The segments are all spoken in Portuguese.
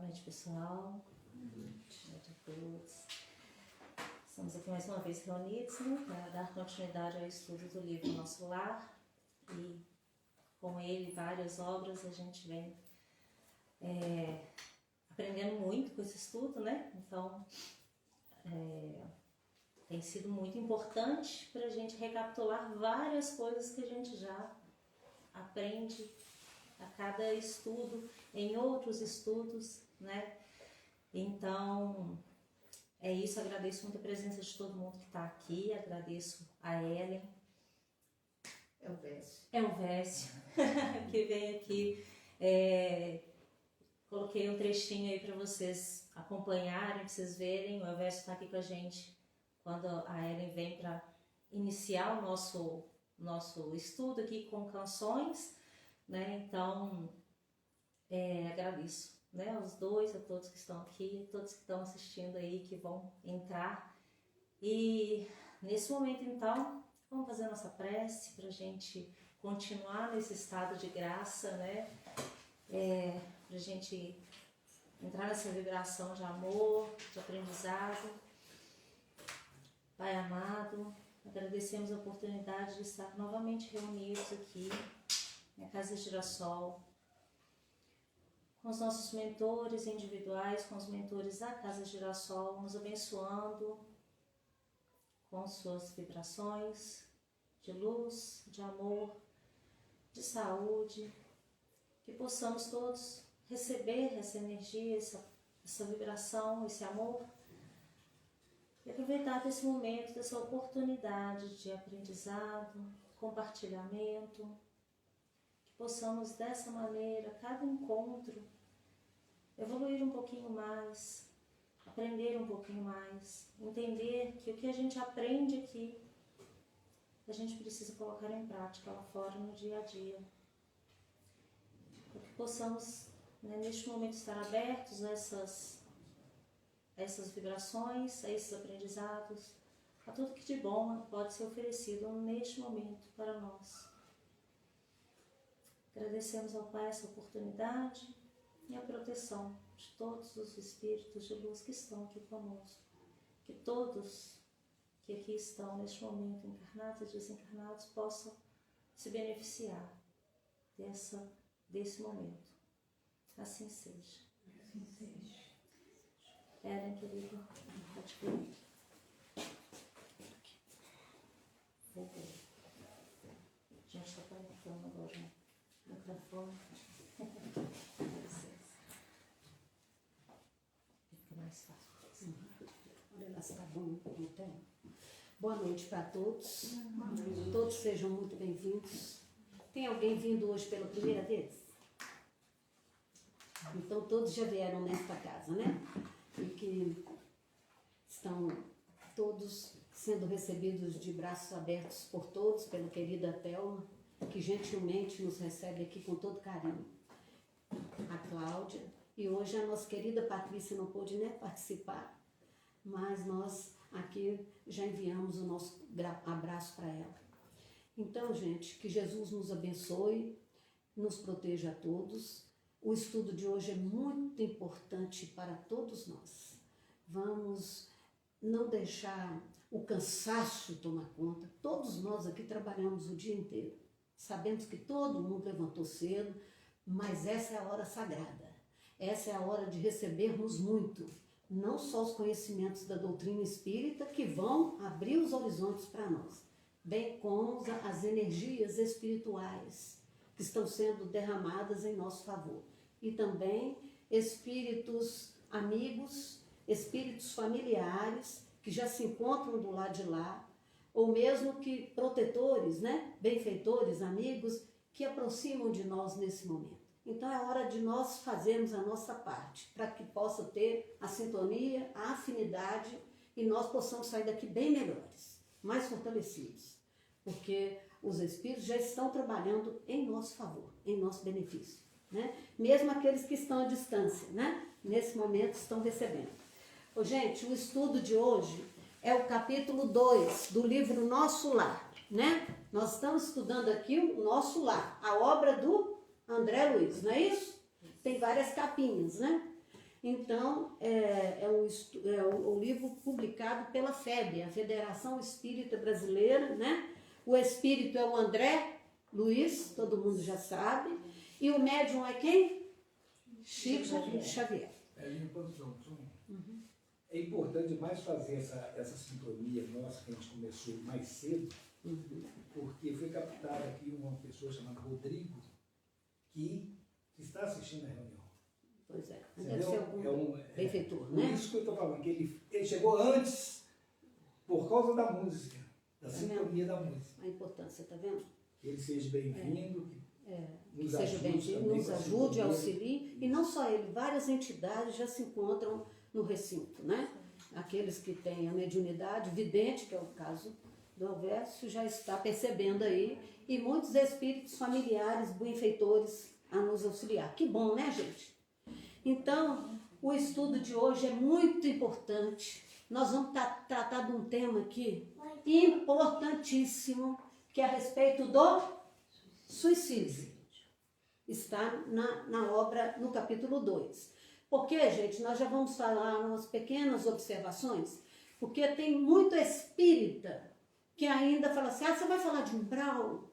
noite, pessoal. Boa noite a todos. Estamos aqui mais uma vez reunidos, né, para dar continuidade ao estudo do livro Nosso Lar. E com ele, várias obras, a gente vem aprendendo muito com esse estudo, né? Então, tem sido muito importante para a gente recapitular várias coisas que a gente já aprende a cada estudo, em outros estudos, né? Então, é isso. Agradeço muito a presença de todo mundo que está aqui, agradeço a Ellen. É o Vécio, que vem aqui. Coloquei um trechinho aí para vocês acompanharem, para vocês verem. O Elvésio está aqui com a gente quando a Ellen vem para iniciar o nosso estudo aqui com canções, né? Então, agradeço, né, aos dois, a todos que estão aqui, a todos que estão assistindo aí, que vão entrar. E nesse momento, então, vamos fazer a nossa prece para a gente continuar nesse estado de graça, né? Para a gente entrar nessa vibração de amor, de aprendizado. Pai amado, agradecemos a oportunidade de estar novamente reunidos aqui na Casa Girassol, com os nossos mentores individuais, com os mentores da Casa Girassol, nos abençoando com suas vibrações de luz, de amor, de saúde, que possamos todos receber essa energia, essa vibração, esse amor, e aproveitar desse momento, dessa oportunidade de aprendizado, compartilhamento, que possamos dessa maneira, cada encontro, evoluir um pouquinho mais, aprender um pouquinho mais, entender que o que a gente aprende aqui, a gente precisa colocar em prática lá fora no dia a dia. Para que possamos, né, neste momento, estar abertos a essas vibrações, a esses aprendizados, a tudo que de bom pode ser oferecido neste momento para nós. Agradecemos ao Pai essa oportunidade e a proteção de todos os espíritos de luz que estão aqui conosco. Que todos que aqui estão neste momento, encarnados e desencarnados, possam se beneficiar desse momento. Assim seja. Assim seja. Ellen, querida, pode vir. Voltei. A gente está conectando agora o microfone. Fica mais fácil. Olha lá se está bom, não tem? Boa noite para todos. Todos sejam muito bem-vindos. Tem alguém vindo hoje pela primeira vez? Então todos já vieram nesta casa, né? E que estão todos sendo recebidos de braços abertos por todos, pela querida Thelma, que gentilmente nos recebe aqui com todo carinho. A Cláudia, e hoje a nossa querida Patrícia não pôde nem participar, mas nós aqui já enviamos o nosso abraço para ela. Então, gente, que Jesus nos abençoe, nos proteja a todos. O estudo de hoje é muito importante para todos nós. Vamos não deixar o cansaço tomar conta. Todos nós aqui trabalhamos o dia inteiro. Sabemos que todo mundo levantou cedo, mas essa é a hora sagrada. Essa é a hora de recebermos muito. Não só os conhecimentos da doutrina espírita que vão abrir os horizontes para nós, bem como as energias espirituais que estão sendo derramadas em nosso favor. E também espíritos amigos, espíritos familiares que já se encontram do lado de lá, ou mesmo que protetores, né? Benfeitores, amigos, que aproximam de nós nesse momento. Então é hora de nós fazermos a nossa parte, para que possa ter a sintonia, a afinidade, e nós possamos sair daqui bem melhores, mais fortalecidos, porque os espíritos já estão trabalhando em nosso favor, em nosso benefício, né? Mesmo aqueles que estão à distância, né? Nesse momento estão recebendo. Ô, gente, o estudo de hoje é o capítulo 2 do livro Nosso Lar, né? Nós estamos estudando aqui o Nosso Lar, a obra do André Luiz, não é isso? Tem várias capinhas, né? Então, é o livro publicado pela FEB, a Federação Espírita Brasileira, né? O espírito é o André Luiz, todo mundo já sabe, e o médium é quem? Chico Xavier. É importante mais fazer essa sintonia nossa que a gente começou mais cedo, porque foi captada aqui uma pessoa chamada Rodrigo, que está assistindo a reunião. Pois é, Entendeu? deve ser algum benfeitor, né? Por isso que eu estou falando, que ele chegou antes por causa da música, da sintonia da música. A importância, tá vendo? Que ele seja bem-vindo, Que seja bem-vindo, nos ajude, auxilie, e não só ele, várias entidades já se encontram no recinto, né? Aqueles que têm a mediunidade, vidente, que é o caso do Alvécio, já está percebendo aí, e muitos espíritos familiares, benfeitores a nos auxiliar. Que bom, né, gente? Então, o estudo de hoje é muito importante. Nós vamos tratar de um tema aqui importantíssimo, que é a respeito do suicídio. Está na obra, no capítulo 2. Porque, gente, nós já vamos falar umas pequenas observações, porque tem muito espírita que ainda fala assim, você vai falar de umbral?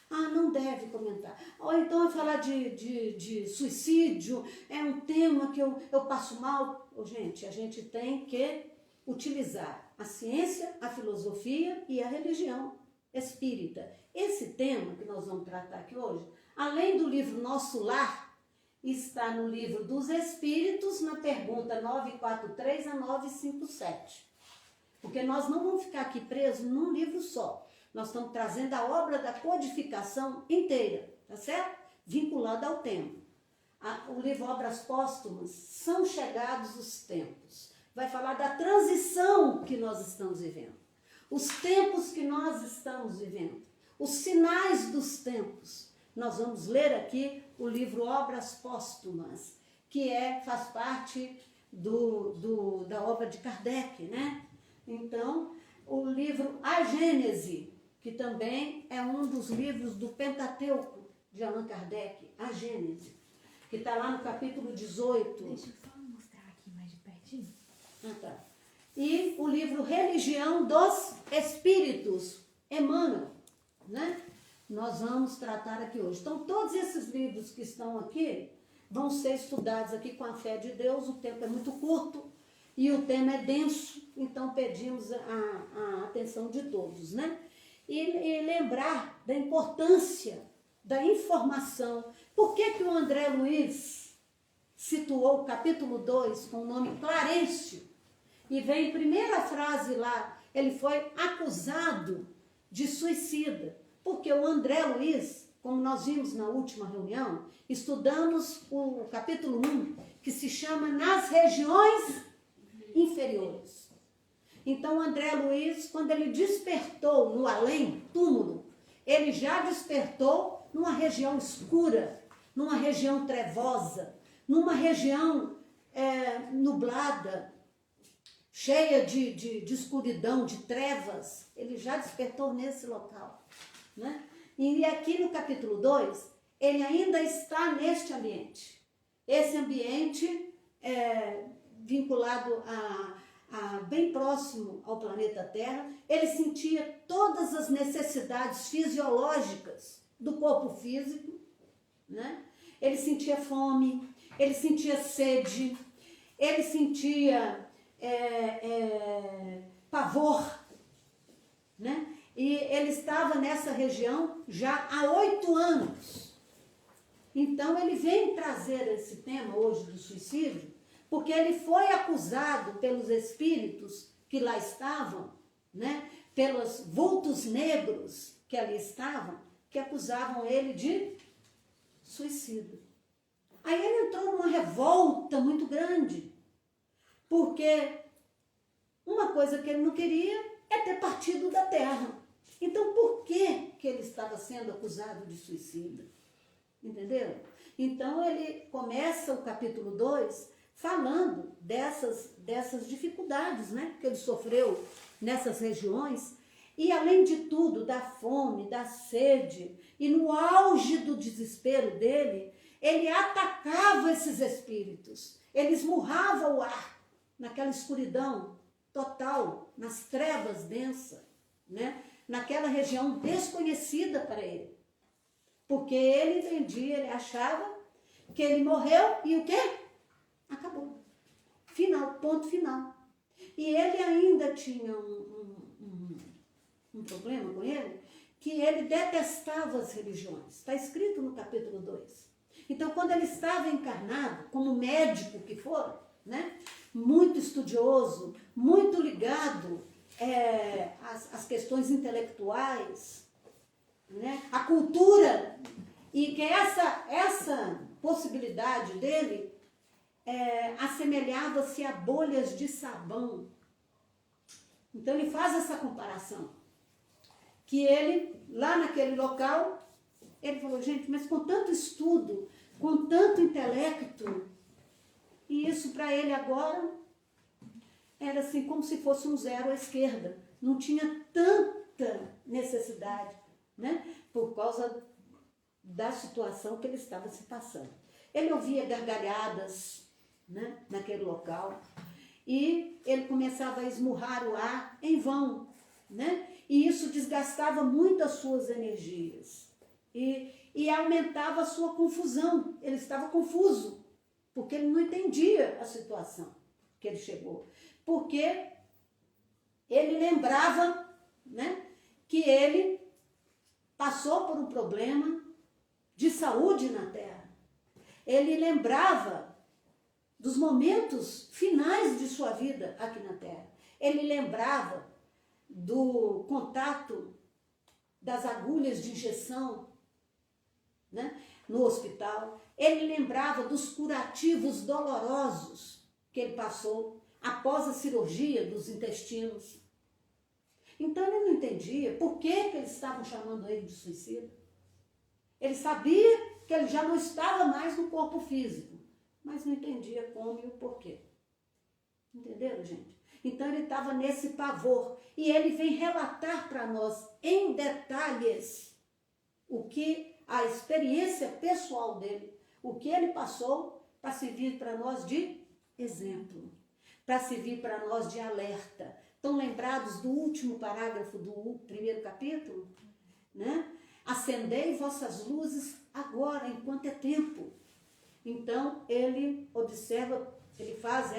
Não deve comentar. Ou então vai falar de suicídio, é um tema que eu passo mal. Gente, a gente tem que utilizar a ciência, a filosofia e a religião espírita. Esse tema que nós vamos tratar aqui hoje, além do livro Nosso Lar, está no livro dos Espíritos, na pergunta 943 a 957. Porque nós não vamos ficar aqui presos num livro só. Nós estamos trazendo a obra da codificação inteira, tá certo? Vinculada ao tema. O livro Obras Póstumas, São Chegados os Tempos. Vai falar da transição que nós estamos vivendo. Os tempos que nós estamos vivendo. Os sinais dos tempos. Nós vamos ler aqui o livro Obras Póstumas, que faz parte da obra de Kardec, né? Então, o livro A Gênese, que também é um dos livros do Pentateuco de Allan Kardec, A Gênese, que está lá no capítulo 18. Deixa eu só mostrar aqui mais de pertinho. Tá. E o livro Religião dos Espíritos, Emmanuel, né? Nós vamos tratar aqui hoje. Então, todos esses livros que estão aqui vão ser estudados aqui com a fé de Deus. O tempo é muito curto e o tema é denso, então pedimos a atenção de todos, né? E lembrar da importância da informação. Por que o André Luiz situou o capítulo 2 com o nome Clarencio? E vem a primeira frase lá, ele foi acusado de suicida. Porque o André Luiz, como nós vimos na última reunião, estudamos o capítulo 1, que se chama Nas Regiões Inferiores. Então, o André Luiz, quando ele despertou no além, túmulo, ele já despertou numa região escura, numa região trevosa, numa região nublada, cheia de escuridão, de trevas. Ele já despertou nesse local. Né? E aqui no capítulo 2, ele ainda está neste ambiente. Esse ambiente é vinculado bem próximo ao planeta Terra. Ele sentia todas as necessidades fisiológicas do corpo físico, né? Ele sentia fome, ele sentia sede, ele sentia pavor, né? E ele estava nessa região já há 8 anos. Então, ele vem trazer esse tema hoje do suicídio, porque ele foi acusado pelos espíritos que lá estavam, né? Pelos vultos negros que ali estavam, que acusavam ele de suicídio. Aí ele entrou numa revolta muito grande, porque uma coisa que ele não queria é ter partido da terra. Então, por que ele estava sendo acusado de suicídio? Entendeu? Então, ele começa o capítulo 2 falando dessas dificuldades, né, que ele sofreu nessas regiões. E, além de tudo, da fome, da sede, e no auge do desespero dele, ele atacava esses espíritos. Ele esmurrava o ar naquela escuridão total, nas trevas densas, né? Naquela região desconhecida para ele. Porque ele entendia, ele achava que ele morreu e o quê? Acabou. Final, ponto final. E ele ainda tinha um problema com ele, que ele detestava as religiões. Está escrito no capítulo 2. Então, quando ele estava encarnado, como médico que for, né, muito estudioso, muito ligado às questões intelectuais, né, à cultura, e que essa possibilidade dele assemelhava-se a bolhas de sabão. Então, ele faz essa comparação. Que ele, lá naquele local, ele falou, gente, mas com tanto estudo, com tanto intelecto, e isso para ele agora era assim como se fosse um zero à esquerda. Não tinha tanta necessidade, né? Por causa da situação que ele estava se passando. Ele ouvia gargalhadas, né, naquele local, e ele começava a esmurrar o ar em vão, né? E isso desgastava muito as suas energias e aumentava a sua confusão. Ele estava confuso, porque ele não entendia a situação que ele chegou. Porque ele lembrava, né, que ele passou por um problema de saúde na Terra. Ele lembrava dos momentos finais de sua vida aqui na Terra. Ele lembrava do contato das agulhas de injeção, né, no hospital. Ele lembrava dos curativos dolorosos que ele passou após a cirurgia dos intestinos. Então ele não entendia por que eles estavam chamando ele de suicida. Ele sabia que ele já não estava mais no corpo físico, mas não entendia como e o porquê. Entenderam, gente? Então ele estava nesse pavor. E ele vem relatar para nós em detalhes o que a experiência pessoal dele, o que ele passou para servir para nós de exemplo, para servir para nós de alerta. Estão lembrados do último parágrafo do primeiro capítulo? Né? Acendei vossas luzes agora, enquanto é tempo. Então ele observa, ele faz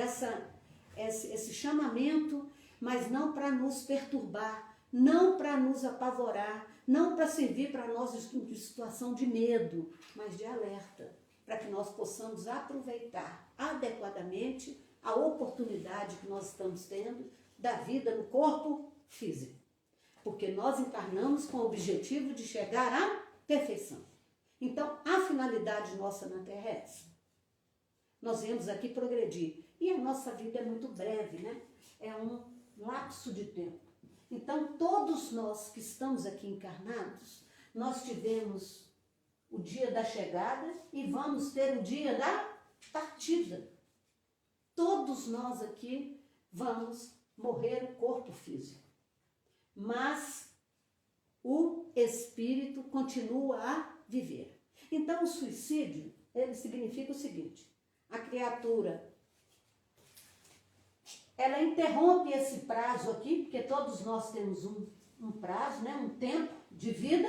esse chamamento, mas não para nos perturbar, não para nos apavorar, não para servir para nós de situação de medo, mas de alerta, para que nós possamos aproveitar adequadamente a oportunidade que nós estamos tendo da vida no corpo físico. Porque nós encarnamos com o objetivo de chegar à perfeição. Então, a finalidade nossa na Terra é essa. Nós viemos aqui progredir. E a nossa vida é muito breve, né? É um lapso de tempo. Então, todos nós que estamos aqui encarnados, nós tivemos o dia da chegada e vamos ter o dia da partida. Todos nós aqui vamos morrer o corpo físico. Mas o espírito continua a viver. Então, o suicídio, ele significa o seguinte: a criatura, ela interrompe esse prazo aqui, porque todos nós temos um prazo, né, um tempo de vida.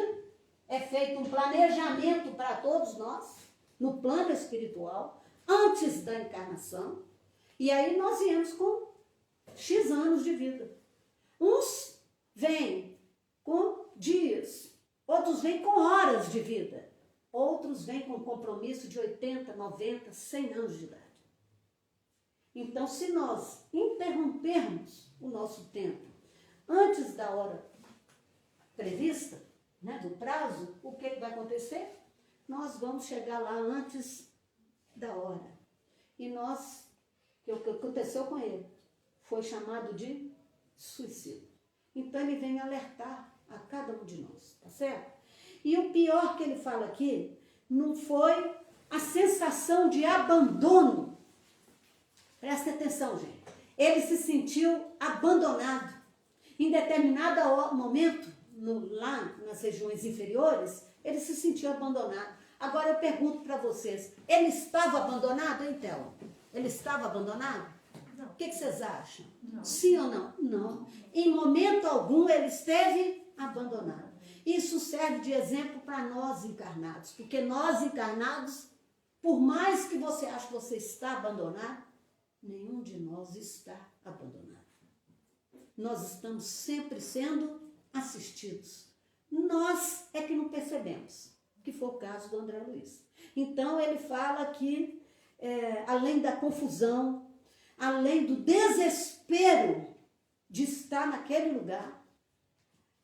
É feito um planejamento para todos nós, no plano espiritual, antes da encarnação. E aí nós viemos com X anos de vida. Uns vêm com dias, outros vêm com horas de vida, outros vêm com compromisso de 80, 90, 100 anos de idade. Então, se nós interrompermos o nosso tempo antes da hora prevista, né, do prazo, o que vai acontecer? Nós vamos chegar lá antes da hora. E nós, o que aconteceu com ele, foi chamado de suicídio. Então, ele vem alertar a cada um de nós, tá certo? E o pior que ele fala aqui, não foi a sensação de abandono. Presta atenção, gente. Ele se sentiu abandonado. Em determinado momento, lá nas regiões inferiores, ele se sentiu abandonado. Agora eu pergunto para vocês, ele estava abandonado, então? Ele estava abandonado? Não. O que vocês acham? Não. Sim ou não? Não. Em momento algum ele esteve abandonado. Isso serve de exemplo para nós encarnados, porque nós encarnados, por mais que você ache que você está abandonado, nenhum de nós está abandonado. Nós estamos sempre sendo assistidos. Nós é que não percebemos, que foi o caso do André Luiz. Então ele fala que, além da confusão, além do desespero de estar naquele lugar,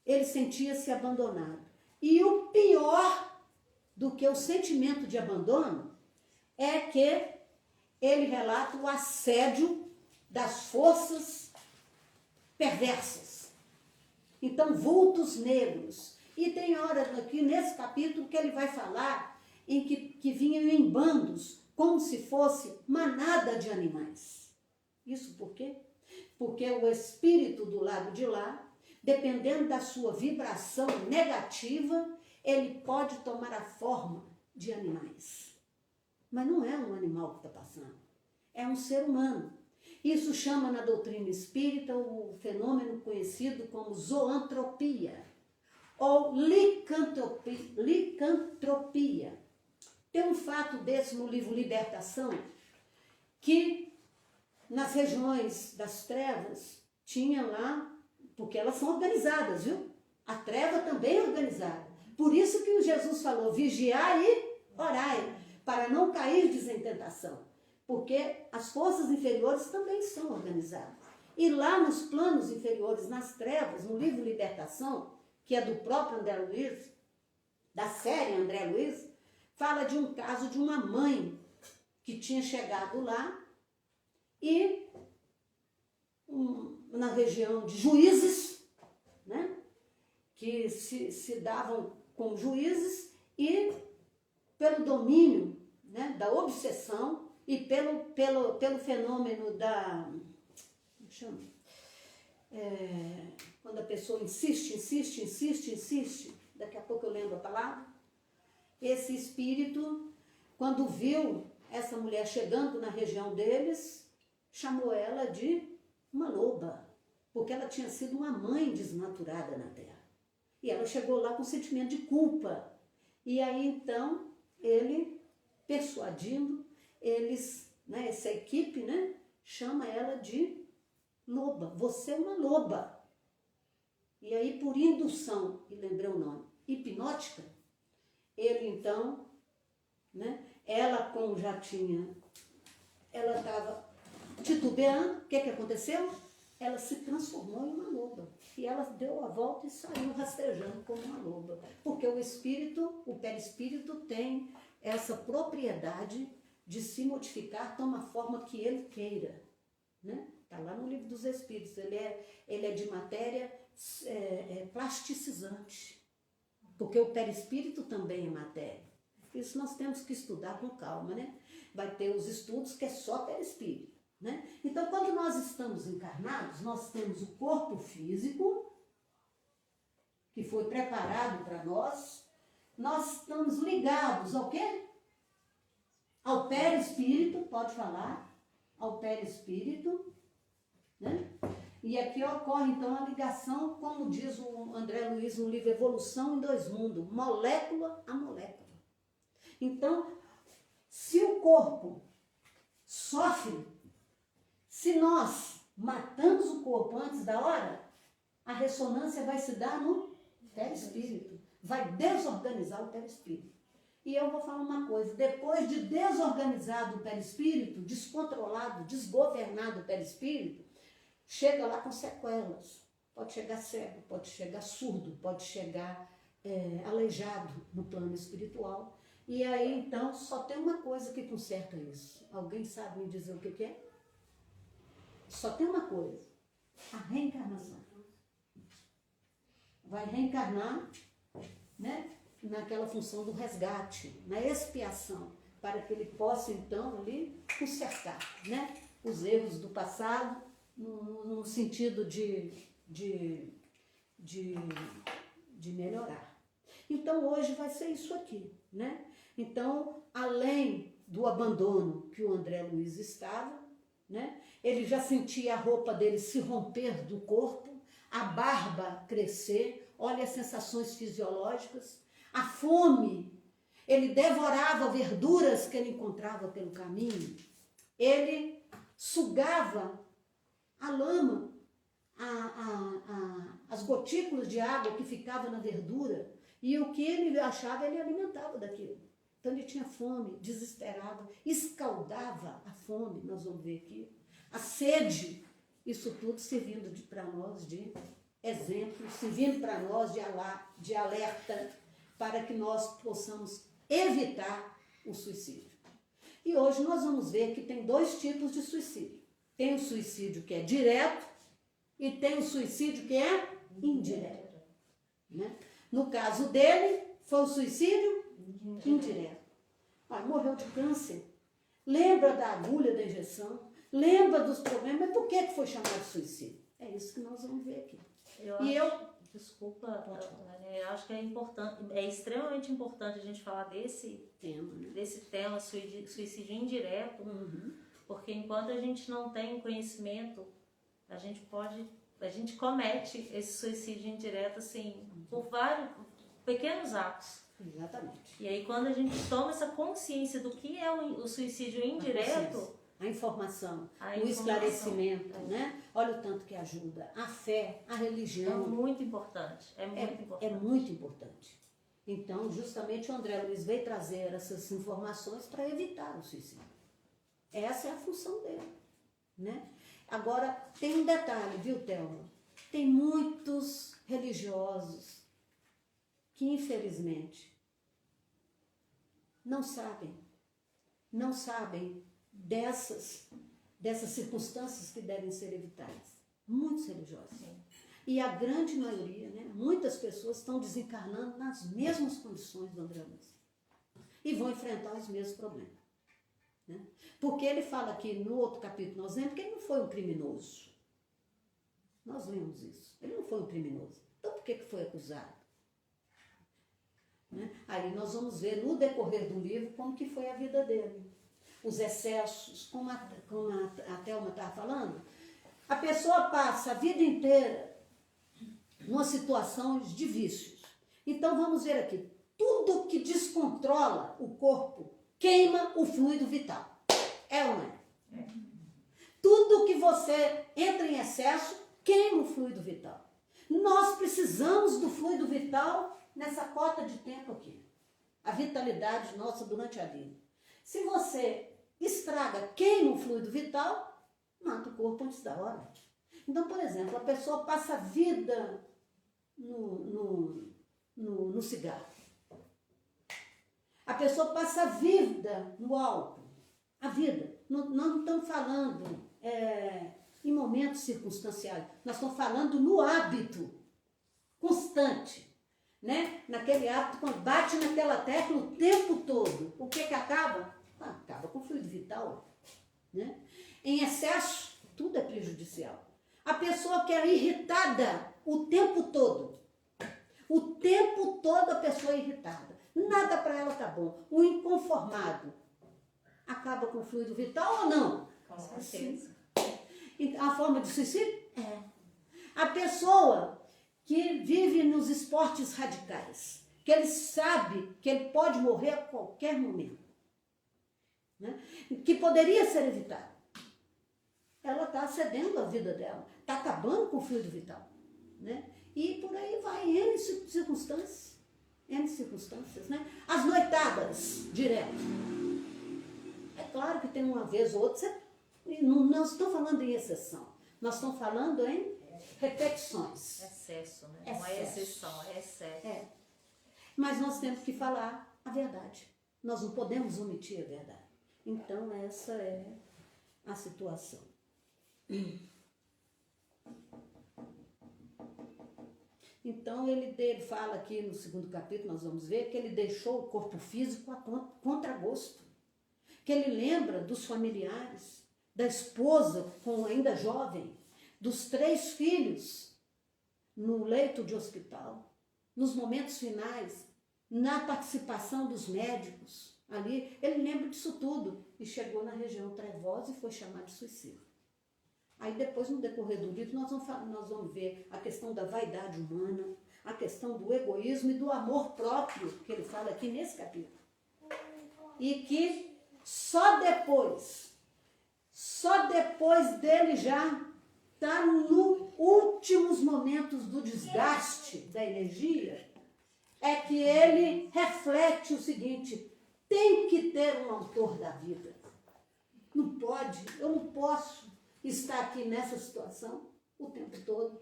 ele sentia-se abandonado. E o pior do que o sentimento de abandono é que ele relata o assédio das forças perversas. Então, vultos negros. E tem horas aqui nesse capítulo que ele vai falar em que vinham em bandos, como se fosse manada de animais. Isso por quê? Porque o espírito do lado de lá, dependendo da sua vibração negativa, ele pode tomar a forma de animais. Mas não é um animal que está passando, é um ser humano. Isso chama na doutrina espírita o fenômeno conhecido como zoantropia ou licantropia. Tem um fato desse no livro Libertação, que nas regiões das trevas tinha lá, porque elas são organizadas, viu? A treva também é organizada. Por isso que Jesus falou, vigiai e orai, para não cair em tentação. Porque as forças inferiores também são organizadas. E lá nos planos inferiores, nas trevas, no livro Libertação, que é do próprio André Luiz, da série André Luiz, fala de um caso de uma mãe que tinha chegado lá e na região de juízes, né, que se davam como juízes e pelo domínio, né, da obsessão e pelo fenômeno da... Como chama? Quando a pessoa insiste, daqui a pouco eu lembro a palavra. Esse espírito, quando viu essa mulher chegando na região deles, chamou ela de uma loba, porque ela tinha sido uma mãe desnaturada na terra. E ela chegou lá com sentimento de culpa. E aí então, ele, persuadindo, eles, né, essa equipe, né, chama ela de loba. Você é uma loba. E aí, por indução, e lembrei o nome, hipnótica, ele então, né, ela como já tinha, ela estava titubeando, o que aconteceu? Ela se transformou em uma loba. E ela deu a volta e saiu rastejando como uma loba. Porque o espírito, o perispírito tem essa propriedade de se modificar, toma a forma que ele queira. Né? Está lá no livro dos Espíritos. Ele é de matéria plasticizante. Porque o perispírito também é matéria. Isso nós temos que estudar com calma, né? Vai ter os estudos que é só perispírito. Né? Então, quando nós estamos encarnados, nós temos o corpo físico, que foi preparado para nós estamos ligados ao quê? Ao perispírito, pode falar, ao perispírito, né? E aqui ocorre, então, a ligação, como diz o André Luiz no livro Evolução em Dois Mundos, molécula a molécula. Então, se o corpo sofre, se nós matamos o corpo antes da hora, a ressonância vai se dar no perispírito. Vai desorganizar o perispírito. E eu vou falar uma coisa, depois de desorganizado o perispírito, descontrolado, desgovernado o perispírito, chega lá com sequelas. Pode chegar cego, pode chegar surdo, pode chegar aleijado no plano espiritual. E aí, então, só tem uma coisa que conserta isso. Alguém sabe me dizer o que é? Só tem uma coisa, a reencarnação. Vai reencarnar, né, naquela função do resgate, na expiação, para que ele possa, então, ali consertar, né, os erros do passado, no sentido de melhorar. Então, hoje vai ser isso aqui, né? Então, além do abandono que o André Luiz estava, né? Ele já sentia a roupa dele se romper do corpo, a barba crescer, olha as sensações fisiológicas, a fome. Ele devorava verduras que ele encontrava pelo caminho, ele sugava a lama, as gotículas de água que ficavam na verdura, e o que ele achava, ele alimentava daquilo. Então ele tinha fome, desesperado, escaldava a fome, nós vamos ver aqui, a sede, isso tudo servindo para nós de exemplo, servindo para nós de alerta, para que nós possamos evitar o suicídio. E hoje nós vamos ver que tem dois tipos de suicídio. Tem o suicídio que é direto e tem o suicídio que é indireto. Né? No caso dele, foi o suicídio indireto. Morreu de câncer. Lembra da agulha da injeção? Lembra dos problemas? Mas por que foi chamado de suicídio? É isso que nós vamos ver aqui. Desculpa, eu acho que é importante, é extremamente importante a gente falar desse tema, né? Desse tema, suicídio indireto, porque enquanto a gente não tem conhecimento, a gente comete esse suicídio indireto, assim, por vários pequenos atos. Exatamente. E aí, quando a gente toma essa consciência do que é o suicídio indireto, a informação, o esclarecimento, né? Olha o tanto que ajuda. A fé, a religião. É muito importante. É muito importante. Então, justamente o André Luiz veio trazer essas informações para evitar o suicídio. Essa é a função dele, né? Agora, tem um detalhe, viu, Thelma? Tem muitos religiosos que, infelizmente, não sabem dessas circunstâncias que devem ser evitadas. Muitos religiosos. Sim. E a grande maioria, né, muitas pessoas estão desencarnando nas mesmas condições do André Luiz. E vão enfrentar os mesmos problemas. Né? Porque ele fala aqui no outro capítulo, nós lemos que ele não foi um criminoso. Nós lemos isso. Ele não foi um criminoso. Então por que foi acusado? Né? Aí nós vamos ver no decorrer do livro como que foi a vida dele. Os excessos, como a Thelma estava falando, a pessoa passa a vida inteira numa situação de vícios. Então vamos ver aqui, tudo que descontrola o corpo queima o fluido vital. É ou não é? Tudo que você entra em excesso queima o fluido vital. Nós precisamos do fluido vital nessa cota de tempo aqui. A vitalidade nossa durante a vida. Se você estraga, queima o fluido vital, mata o corpo antes da hora. Então, por exemplo, a pessoa passa a vida no cigarro. A pessoa passa a vida no álcool. A vida. Nós não estamos falando em momentos circunstanciais. Nós estamos falando no hábito constante. Né? Naquele hábito, quando bate naquela tecla o tempo todo. O que acaba? Acaba com o fluido vital. Né? Em excesso, tudo é prejudicial. A pessoa que é irritada o tempo todo. O tempo todo a pessoa é irritada. Nada para ela tá bom. O inconformado acaba com o fluido vital ou não? Com certeza. A forma de suicídio? É. A pessoa que vive nos esportes radicais, que ele sabe que ele pode morrer a qualquer momento, né? Que poderia ser evitado. Ela está cedendo a vida dela, está acabando com o fluido vital. Né? E por aí vai, N circunstâncias, né? As noitadas, direto. É claro que tem uma vez ou outra, não estou falando em exceção, nós estamos falando em repetições. Excesso, né? Não é exceção, é excesso. Mas nós temos que falar a verdade. Nós não podemos omitir a verdade. Então, essa é a situação. Então, ele fala aqui no segundo capítulo, nós vamos ver, que ele deixou o corpo físico a contragosto. Que ele lembra dos familiares, da esposa, com ainda jovem, dos 3 filhos no leito de hospital, nos momentos finais, na participação dos médicos, Ali, ele lembra disso tudo e chegou na região trevosa e foi chamado de suicídio. Aí depois, no decorrer do livro, nós vamos ver a questão da vaidade humana, a questão do egoísmo e do amor próprio, que ele fala aqui nesse capítulo. E que só depois dele já estar nos últimos momentos do desgaste da energia, é que ele reflete o seguinte: tem que ter um autor da vida. Não pode, eu não posso estar aqui nessa situação o tempo todo.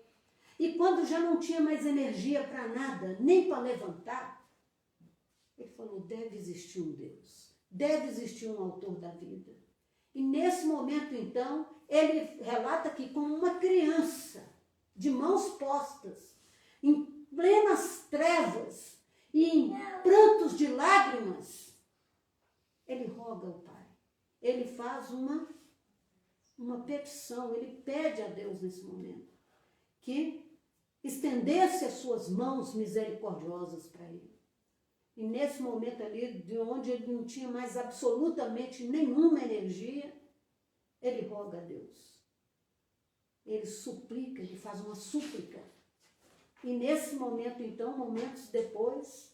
E quando já não tinha mais energia para nada, nem para levantar, ele falou, deve existir um Deus, deve existir um autor da vida. E nesse momento, então, ele relata que como uma criança, de mãos postas, em plenas trevas e em prantos de lágrimas, ele roga ao Pai. Ele faz uma petição, ele pede a Deus nesse momento que estendesse as suas mãos misericordiosas para ele. E nesse momento ali, de onde ele não tinha mais absolutamente nenhuma energia, ele roga a Deus. Ele suplica, ele faz uma súplica. E nesse momento, então, momentos depois,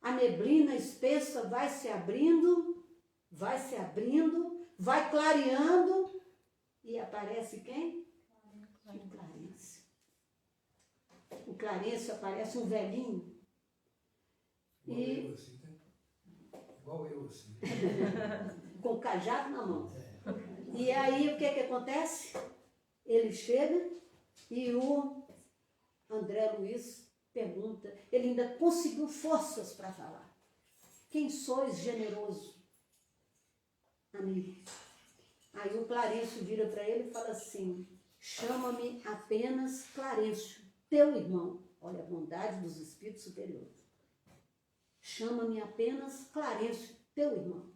a neblina espessa vai se abrindo, vai clareando, e aparece quem? O Clarence. O Clarence aparece um velhinho. Igual eu, assim. Com o cajado na mão. E aí o que acontece? Ele chega e o André Luiz pergunta, ele ainda conseguiu forças para falar. Quem sois, generoso amigo? Aí o Clarencio vira para ele e fala assim, chama-me apenas Clarencio, teu irmão. Olha a bondade dos espíritos superiores. Chama-me apenas Clarencio, teu irmão.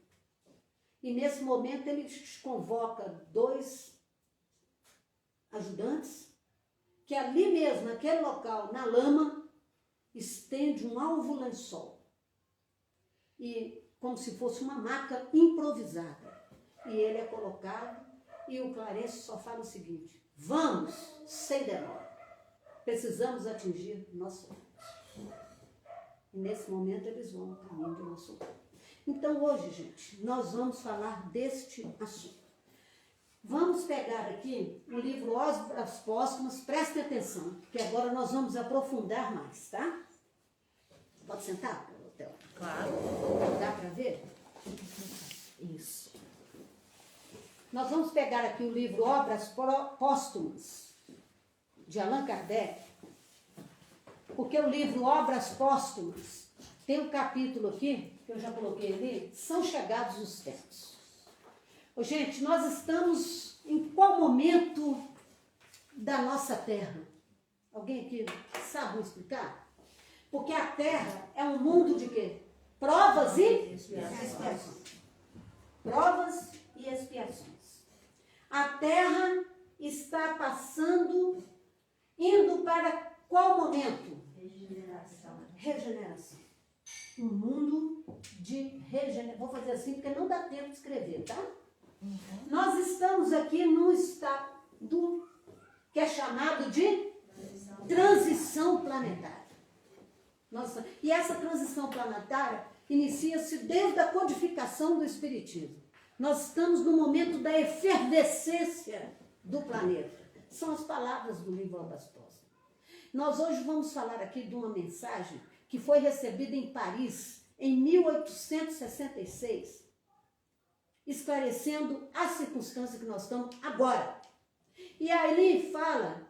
E nesse momento ele convoca 2 ajudantes, que ali mesmo, naquele local, na lama, estende um alvo lençol. E como se fosse uma maca improvisada. E ele é colocado, e o Clarence só fala o seguinte, vamos, sem demora. Precisamos atingir nosso alvo. E nesse momento eles vão ao caminho do nosso alvo. Então hoje, gente, nós vamos falar deste assunto. Vamos pegar aqui o livro Obras Póstumas, prestem atenção, que agora nós vamos aprofundar mais, tá? Pode sentar, Théo? Claro. Dá para ver? Isso. Nós vamos pegar aqui o livro Obras Póstumas, de Allan Kardec, porque o livro Obras Póstumas tem um capítulo aqui, que eu já coloquei ali, são chegados os tempos. Ô, gente, nós estamos em qual momento da nossa Terra? Alguém aqui sabe me explicar? Porque a Terra é um mundo de quê? Provas e expiações. Provas e expiações. A Terra está passando, indo para qual momento? Regeneração. Um mundo de regeneração. Vou fazer assim porque não dá tempo de escrever, tá? Nós estamos aqui num estado que é chamado de transição planetária. Nossa, e essa transição planetária inicia-se desde a codificação do Espiritismo. Nós estamos no momento da efervescência do planeta. São as palavras do livro Obras Póstumas. Nós hoje vamos falar aqui de uma mensagem que foi recebida em Paris em 1866, esclarecendo a circunstância que nós estamos agora. E aí fala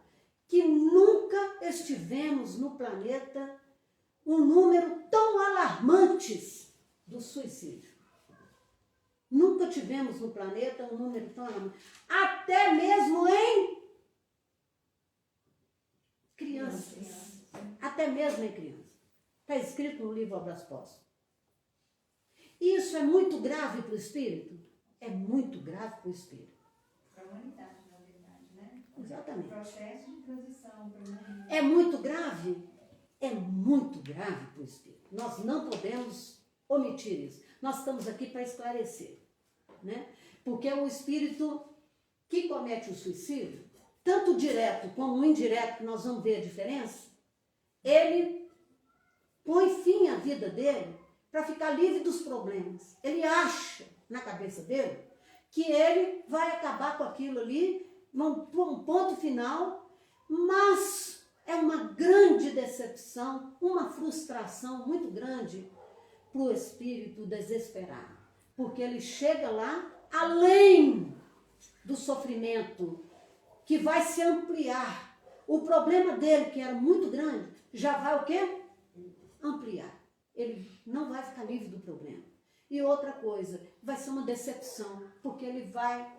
que nunca estivemos no planeta um número tão alarmante do suicídio. Nunca tivemos no planeta um número tão alarmante. Até mesmo em crianças. Até mesmo em crianças. Está escrito no livro Obras Póstumas. Isso é muito grave para o espírito? É muito grave para o espírito. Para a humanidade, na verdade, né? Exatamente. O processo de transição para a humanidade. É muito grave? É muito grave para o espírito. Nós não podemos omitir isso. nós estamos aqui para esclarecer, né? Porque o espírito que comete o suicídio, tanto direto como indireto, que nós vamos ver a diferença, ele põe fim à vida dele para ficar livre dos problemas. Ele acha na cabeça dele que ele vai acabar com aquilo ali, um ponto final, mas é uma grande decepção, uma frustração muito grande para o espírito desesperado, porque ele chega lá além do sofrimento que vai se ampliar. O problema dele, que era muito grande, já vai o quê? Ampliar. Ele não vai ficar livre do problema. E outra coisa, vai ser uma decepção, porque ele vai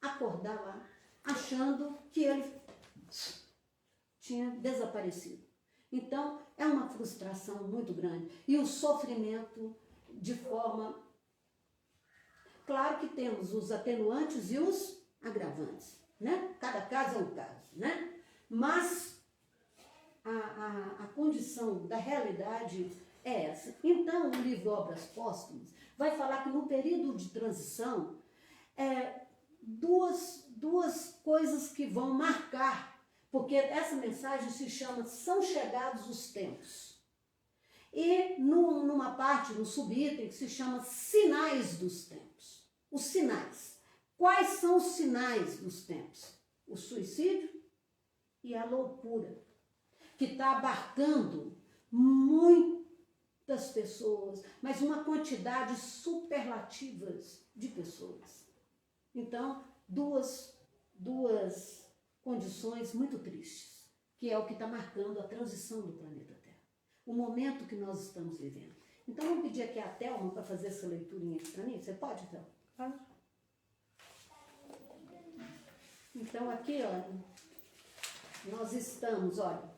acordar lá achando que ele tinha desaparecido. Então, é uma frustração muito grande. E o sofrimento de forma... Claro que temos os atenuantes e os agravantes, né? Cada caso é um caso, né? Mas a condição da realidade é essa. Então, o livro Obras Póstumas vai falar que no período de transição, duas coisas que vão marcar, porque essa mensagem se chama São Chegados os Tempos. E numa parte, no subitem, que se chama Sinais dos Tempos. Os sinais. Quais são os sinais dos tempos? O suicídio e a loucura, que está abarcando muitas pessoas, mas uma quantidade superlativas de pessoas. Então, duas condições muito tristes, que é o que está marcando a transição do planeta Terra, o momento que nós estamos vivendo. Então, vamos pedir aqui a Thelma para fazer essa leiturinha aqui para mim. Você pode, Thelma? Pode. Então, aqui, olha, nós estamos, olha,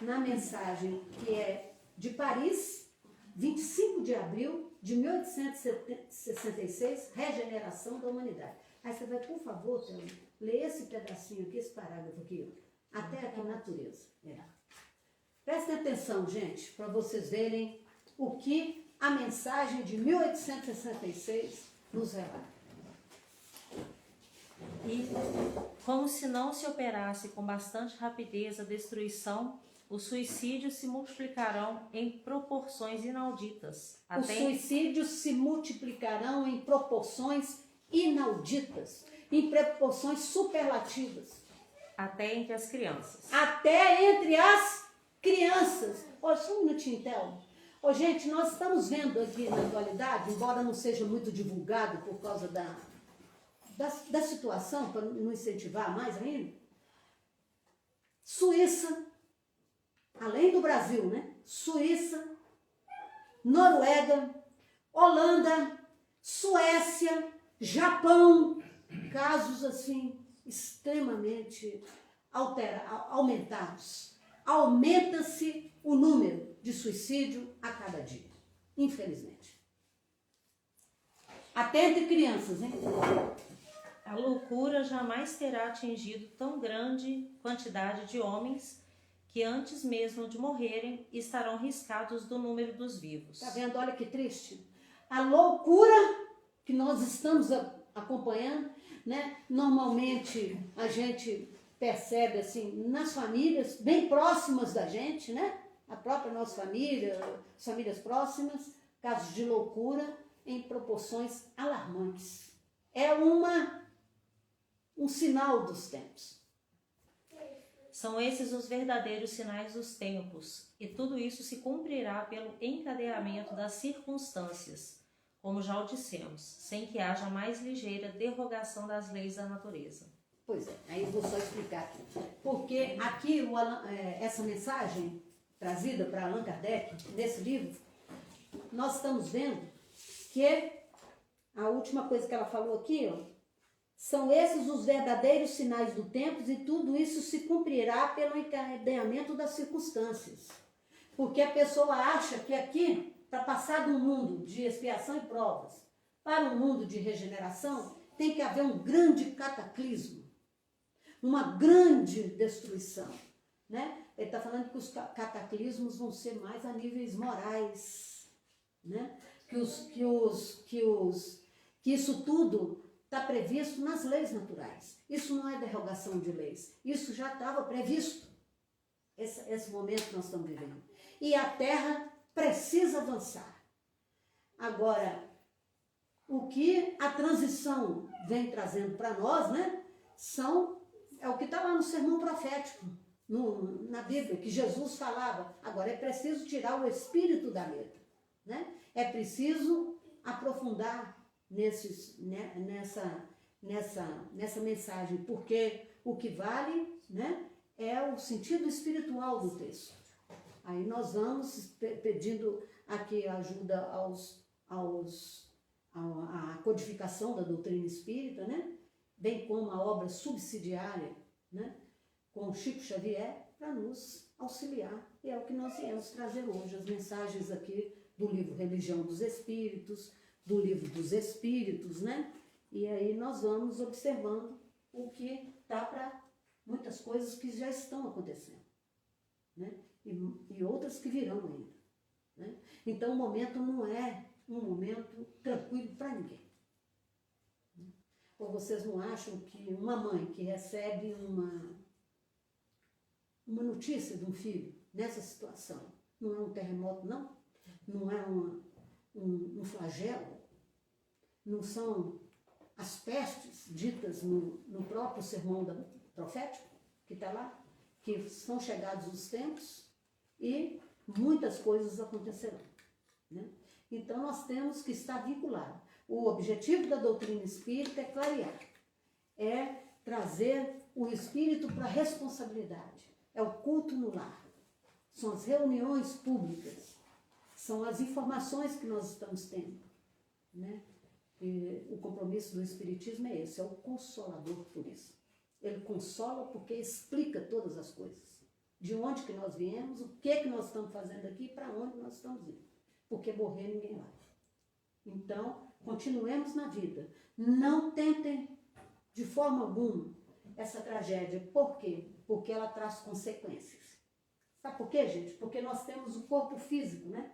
na mensagem que é de Paris, 25 de abril de 1866, Regeneração da Humanidade. Aí você vai, por favor, Thelma, ler esse pedacinho aqui, esse parágrafo aqui, ó, até aqui, natureza. Prestem atenção, gente, para vocês verem o que a mensagem de 1866 nos relata. E, como se não se operasse com bastante rapidez a destruição, os suicídios se multiplicarão em proporções inauditas. Os suicídios se multiplicarão em proporções inauditas, em proporções superlativas. Até entre as crianças. Até entre as crianças. Olha, só um minutinho, Thelma. Ô, gente, nós estamos vendo aqui na atualidade, embora não seja muito divulgado por causa da situação, para não incentivar mais ainda, Suíça, além do Brasil, né? Suíça, Noruega, Holanda, Suécia, Japão, casos assim extremamente aumentados. Aumenta-se o número de suicídio a cada dia, infelizmente. Até entre crianças, hein? A loucura jamais terá atingido tão grande quantidade de homens que antes mesmo de morrerem estarão riscados do número dos vivos. Tá vendo? Olha que triste. A loucura que nós estamos acompanhando, né? Normalmente a gente percebe assim nas famílias bem próximas da gente, né? A própria nossa família, as famílias próximas, casos de loucura em proporções alarmantes. É um sinal dos tempos. São esses os verdadeiros sinais dos tempos, e tudo isso se cumprirá pelo encadeamento das circunstâncias, como já o dissemos, sem que haja mais ligeira derrogação das leis da natureza. Pois é, aí eu vou só explicar aqui. Porque aqui essa mensagem trazida para Allan Kardec, nesse livro, nós estamos vendo que a última coisa que ela falou aqui, ó, são esses os verdadeiros sinais do tempo, e tudo isso se cumprirá pelo encadeamento das circunstâncias. Porque a pessoa acha que aqui, para passar de um mundo de expiação e provas para um mundo de regeneração, tem que haver um grande cataclismo, uma grande destruição, né? Ele está falando que os cataclismos vão ser mais a níveis morais, né? que isso tudo está previsto nas leis naturais. Isso não é derrogação de leis. Isso já estava previsto. Esse momento que nós estamos vivendo. E a Terra precisa avançar. Agora, o que a transição vem trazendo para nós, né, é o que está lá no sermão profético, na Bíblia, que Jesus falava. Agora, é preciso tirar o espírito da letra. Né? É preciso aprofundar nessa mensagem, porque o que vale, né, é o sentido espiritual do texto. Aí nós vamos pedindo aqui ajuda à codificação da doutrina espírita, né? Bem como a obra subsidiária, né? Com Chico Xavier, para nos auxiliar. E é o que nós viemos trazer hoje, as mensagens aqui do livro Religião dos Espíritos, do livro dos Espíritos, né? E aí nós vamos observando o que está para muitas coisas que já estão acontecendo, né? E outras que virão ainda, né? Então o momento não é um momento tranquilo para ninguém. Ou vocês não acham que uma mãe que recebe uma notícia de um filho nessa situação, não é um terremoto, não? Não é um flagelo? Não são as pestes ditas no próprio sermão profético, que está lá, que são chegados os tempos e muitas coisas acontecerão, né? Então nós temos que estar vinculados. O objetivo da doutrina espírita é clarear, é trazer o espírito para a responsabilidade, é o culto no lar, são as reuniões públicas, são as informações que nós estamos tendo, né? E o compromisso do Espiritismo é esse, é o consolador por isso. Ele consola porque explica todas as coisas. De onde que nós viemos, o que nós estamos fazendo aqui e para onde nós estamos indo. Porque morrer ninguém vai. Então, continuemos na vida. Não tentem de forma alguma essa tragédia. Por quê? Porque ela traz consequências. Sabe por quê, gente? Porque nós temos o corpo físico, né?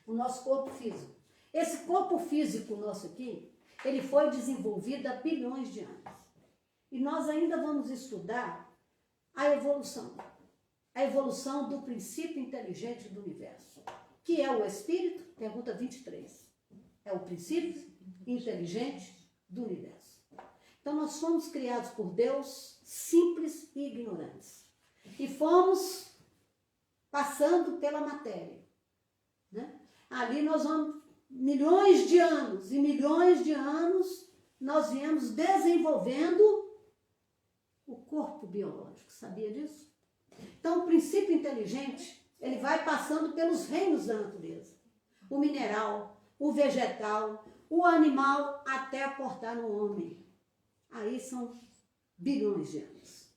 O nosso corpo físico. Esse corpo físico nosso aqui, ele foi desenvolvido há bilhões de anos. E nós ainda vamos estudar a evolução do princípio inteligente do universo, que é o Espírito, pergunta 23. É o princípio inteligente do universo. Então nós fomos criados por Deus simples e ignorantes. E fomos passando pela matéria, né? Ali nós vamos, milhões de anos e milhões de anos, nós viemos desenvolvendo o corpo biológico. Sabia disso? Então, o princípio inteligente, ele vai passando pelos reinos da natureza. O mineral, o vegetal, o animal, até aportar no homem. Aí são bilhões de anos.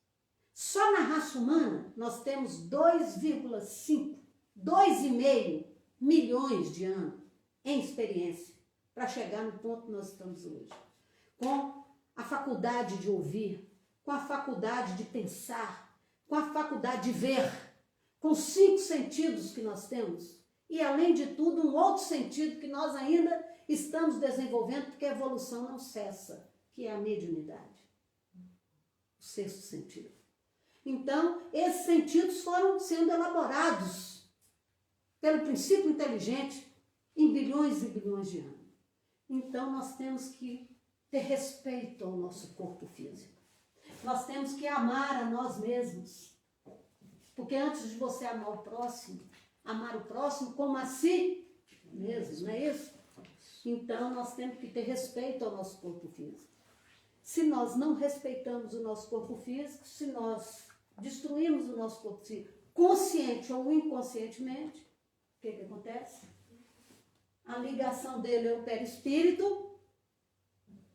Só na raça humana, nós temos 2,5, 2,5 milhões de anos em experiência para chegar no ponto que nós estamos hoje. Com a faculdade de ouvir, com a faculdade de pensar, com a faculdade de ver, com 5 sentidos que nós temos. E, além de tudo, um outro sentido que nós ainda estamos desenvolvendo, porque a evolução não cessa, que é a mediunidade. O 6º sentido. Então, esses sentidos foram sendo elaborados pelo princípio inteligente em bilhões e bilhões de anos. Então, nós temos que ter respeito ao nosso corpo físico. Nós temos que amar a nós mesmos. Porque antes de você amar o próximo como a si mesmo, não é isso? Então, nós temos que ter respeito ao nosso corpo físico. Se nós não respeitamos o nosso corpo físico, se nós destruímos o nosso corpo físico, consciente ou inconscientemente, o que acontece? A ligação dele é o perispírito,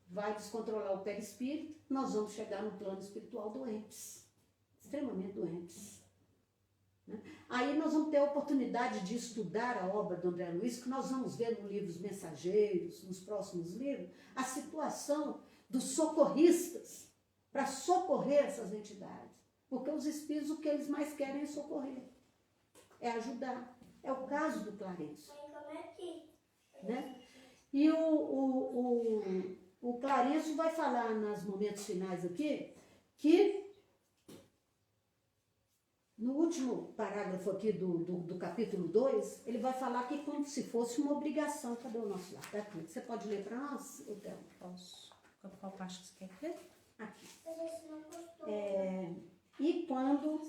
vai descontrolar o perispírito, nós vamos chegar no plano espiritual doentes, extremamente doentes. Né? Aí nós vamos ter a oportunidade de estudar a obra do André Luiz, que nós vamos ver no livro Os Mensageiros, nos próximos livros, a situação dos socorristas para socorrer essas entidades. Porque os espíritos, o que eles mais querem é socorrer, é ajudar. É o caso do Clarence. né? E o Clarencio vai falar nos momentos finais aqui que no último parágrafo aqui do capítulo 2, ele vai falar que como se fosse uma obrigação. Cadê o nosso lado? Aqui. Você pode ler para nós, Théo? Posso? Qual parte que você quer ver? Aqui. E quando,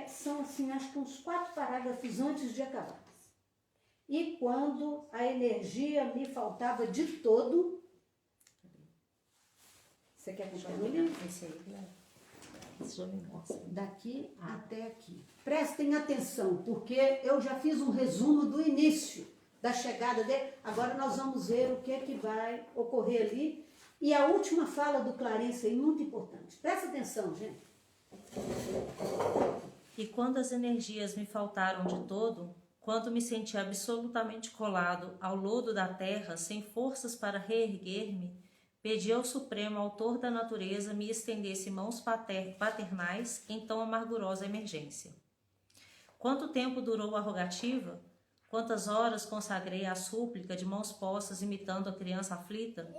são assim, acho que uns 4 parágrafos antes de acabar. E quando a energia me faltava de todo. Você quer que eu leia? Esse aí, né? Esse já me mostra. Daqui até aqui. Prestem atenção, porque eu já fiz um resumo do início da chegada dele. Agora nós vamos ver o que vai ocorrer ali. E a última fala do Clarencio é muito importante. Presta atenção, gente. E quando as energias me faltaram de todo, quando me senti absolutamente colado ao lodo da terra, sem forças para reerguer-me, pedi ao Supremo Autor da natureza me estendesse mãos paternais em tão amargurosa emergência. Quanto tempo durou a rogativa? Quantas horas consagrei à súplica de mãos postas imitando a criança aflita?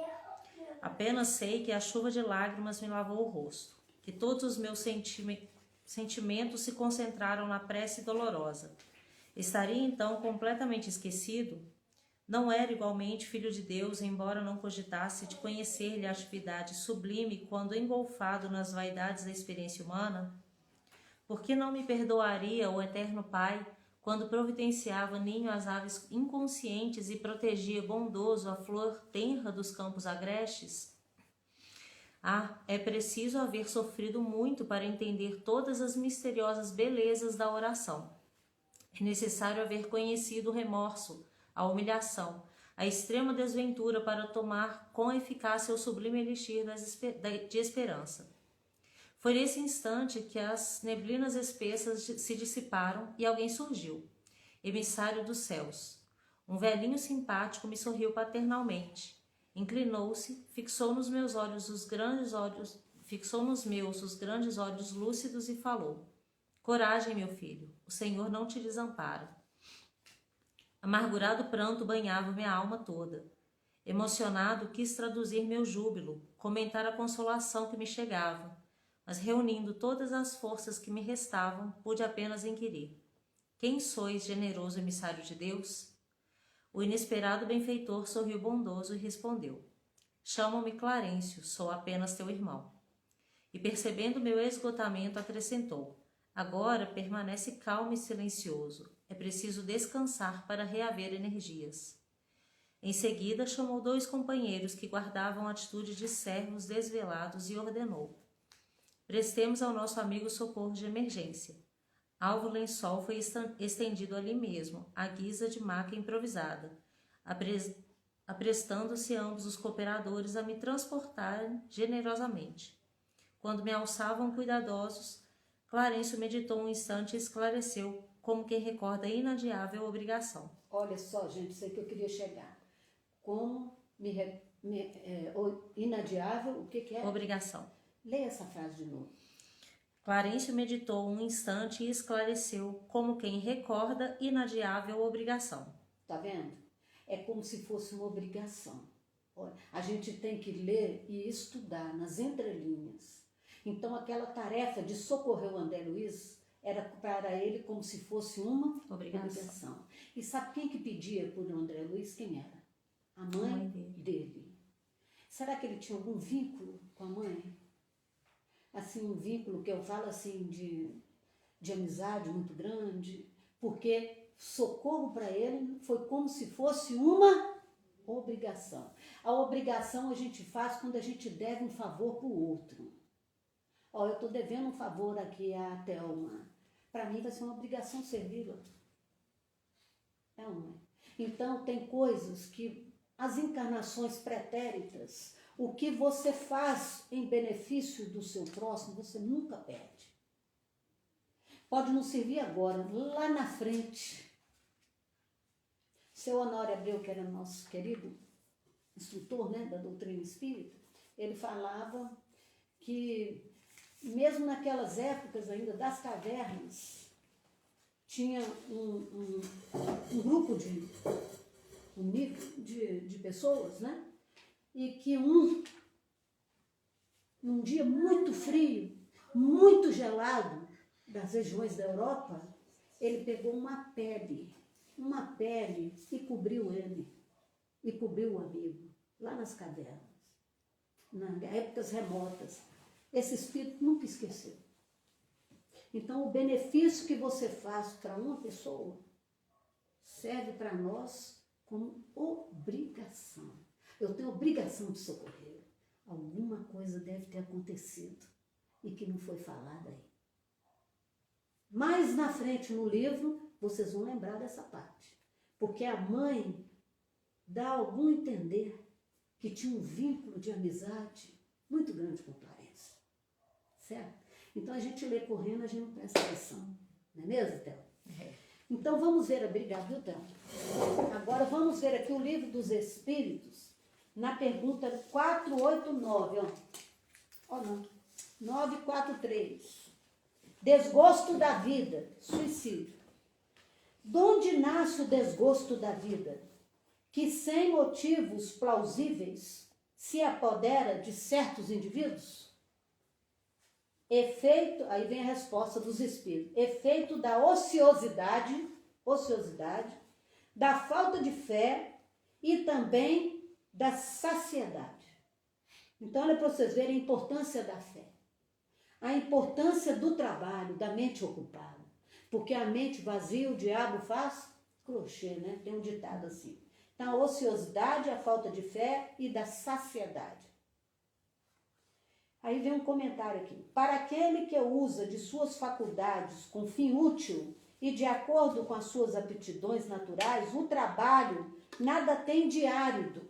Apenas sei que a chuva de lágrimas me lavou o rosto, que todos os meus sentimentos se concentraram na prece dolorosa. Estaria então completamente esquecido? Não era igualmente filho de Deus, embora não cogitasse de conhecer-lhe a atividade sublime quando engolfado nas vaidades da experiência humana? Por que não me perdoaria o eterno Pai quando providenciava ninho às aves inconscientes e protegia bondoso a flor tenra dos campos agrestes? Ah, é preciso haver sofrido muito para entender todas as misteriosas belezas da oração. É necessário haver conhecido o remorso, a humilhação, a extrema desventura para tomar com eficácia o sublime elixir de esperança. Foi nesse instante que as neblinas espessas se dissiparam e alguém surgiu, emissário dos céus. Um velhinho simpático me sorriu paternalmente. Inclinou-se, fixou nos meus os grandes olhos lúcidos e falou: Coragem, meu filho, o Senhor não te desampara. Amargurado pranto banhava minha alma toda. Emocionado, quis traduzir meu júbilo, comentar a consolação que me chegava, mas reunindo todas as forças que me restavam, pude apenas inquirir: Quem sois, generoso emissário de Deus? O inesperado benfeitor sorriu bondoso e respondeu: Chamo-me Clarencio, sou apenas teu irmão. E percebendo meu esgotamento, acrescentou: Agora permanece calmo e silencioso. É preciso descansar para reaver energias. Em seguida, chamou 2 companheiros que guardavam a atitude de servos desvelados e ordenou: Prestemos ao nosso amigo socorro de emergência. Alvo lençol foi estendido ali mesmo, à guisa de maca improvisada, aprestando-se ambos os cooperadores a me transportarem generosamente. Quando me alçavam cuidadosos, Clarencio meditou um instante e esclareceu, como quem recorda a inadiável obrigação. Olha só, gente, isso aí que eu queria chegar. Como inadiável, o que é? Obrigação. Leia essa frase de novo. Clarencio meditou um instante e esclareceu, como quem recorda inadiável obrigação. Tá vendo? É como se fosse uma obrigação. Olha, a gente tem que ler e estudar nas entrelinhas. Então, aquela tarefa de socorrer o André Luiz era para ele como se fosse uma obrigação. E sabe quem que pedia por André Luiz? Quem era? A mãe dele. Será que ele tinha algum vínculo com a mãe? Assim, um vínculo que eu falo assim de amizade muito grande, porque socorro para ele foi como se fosse uma obrigação. A obrigação a gente faz quando a gente deve um favor para o outro. Ó, eu estou devendo um favor aqui à Thelma. Para mim vai ser uma obrigação servi-la. É uma. Então tem coisas que as encarnações pretéritas, o que você faz em benefício do seu próximo, você nunca perde. Pode não servir agora, lá na frente. Seu Honório Abreu, que era nosso querido instrutor, né, da doutrina espírita, ele falava que mesmo naquelas épocas ainda das cavernas, tinha um grupo um nível de pessoas, né? E que num dia muito frio, muito gelado, das regiões da Europa, ele pegou uma pele e cobriu ele, e cobriu o amigo, lá nas cavernas, nas épocas remotas. Esse espírito nunca esqueceu. Então, o benefício que você faz para uma pessoa serve para nós como obrigação. Eu tenho obrigação de socorrer. Alguma coisa deve ter acontecido e que não foi falada aí. Mais na frente no livro, vocês vão lembrar dessa parte. Porque a mãe dá algum entender que tinha um vínculo de amizade muito grande com Clarence. Certo? Então a gente lê correndo, a gente não presta atenção. Não é mesmo, Théo? Então vamos ver, obrigado, viu, Théo? Agora vamos ver aqui o livro dos Espíritos, na pergunta 489, ó. Ó não, 943. Desgosto da vida, suicídio. De onde nasce o desgosto da vida, que sem motivos plausíveis se apodera de certos indivíduos? Efeito, aí vem a resposta dos espíritos, efeito da ociosidade, da falta de fé e também da saciedade. Então, olha para vocês verem a importância da fé, a importância do trabalho, da mente ocupada, porque a mente vazia, o diabo faz crochê, né? Tem um ditado assim. Então, a ociosidade, a falta de fé e da saciedade. Aí vem um comentário aqui. Para aquele que usa de suas faculdades com fim útil e de acordo com as suas aptidões naturais, o trabalho nada tem de árido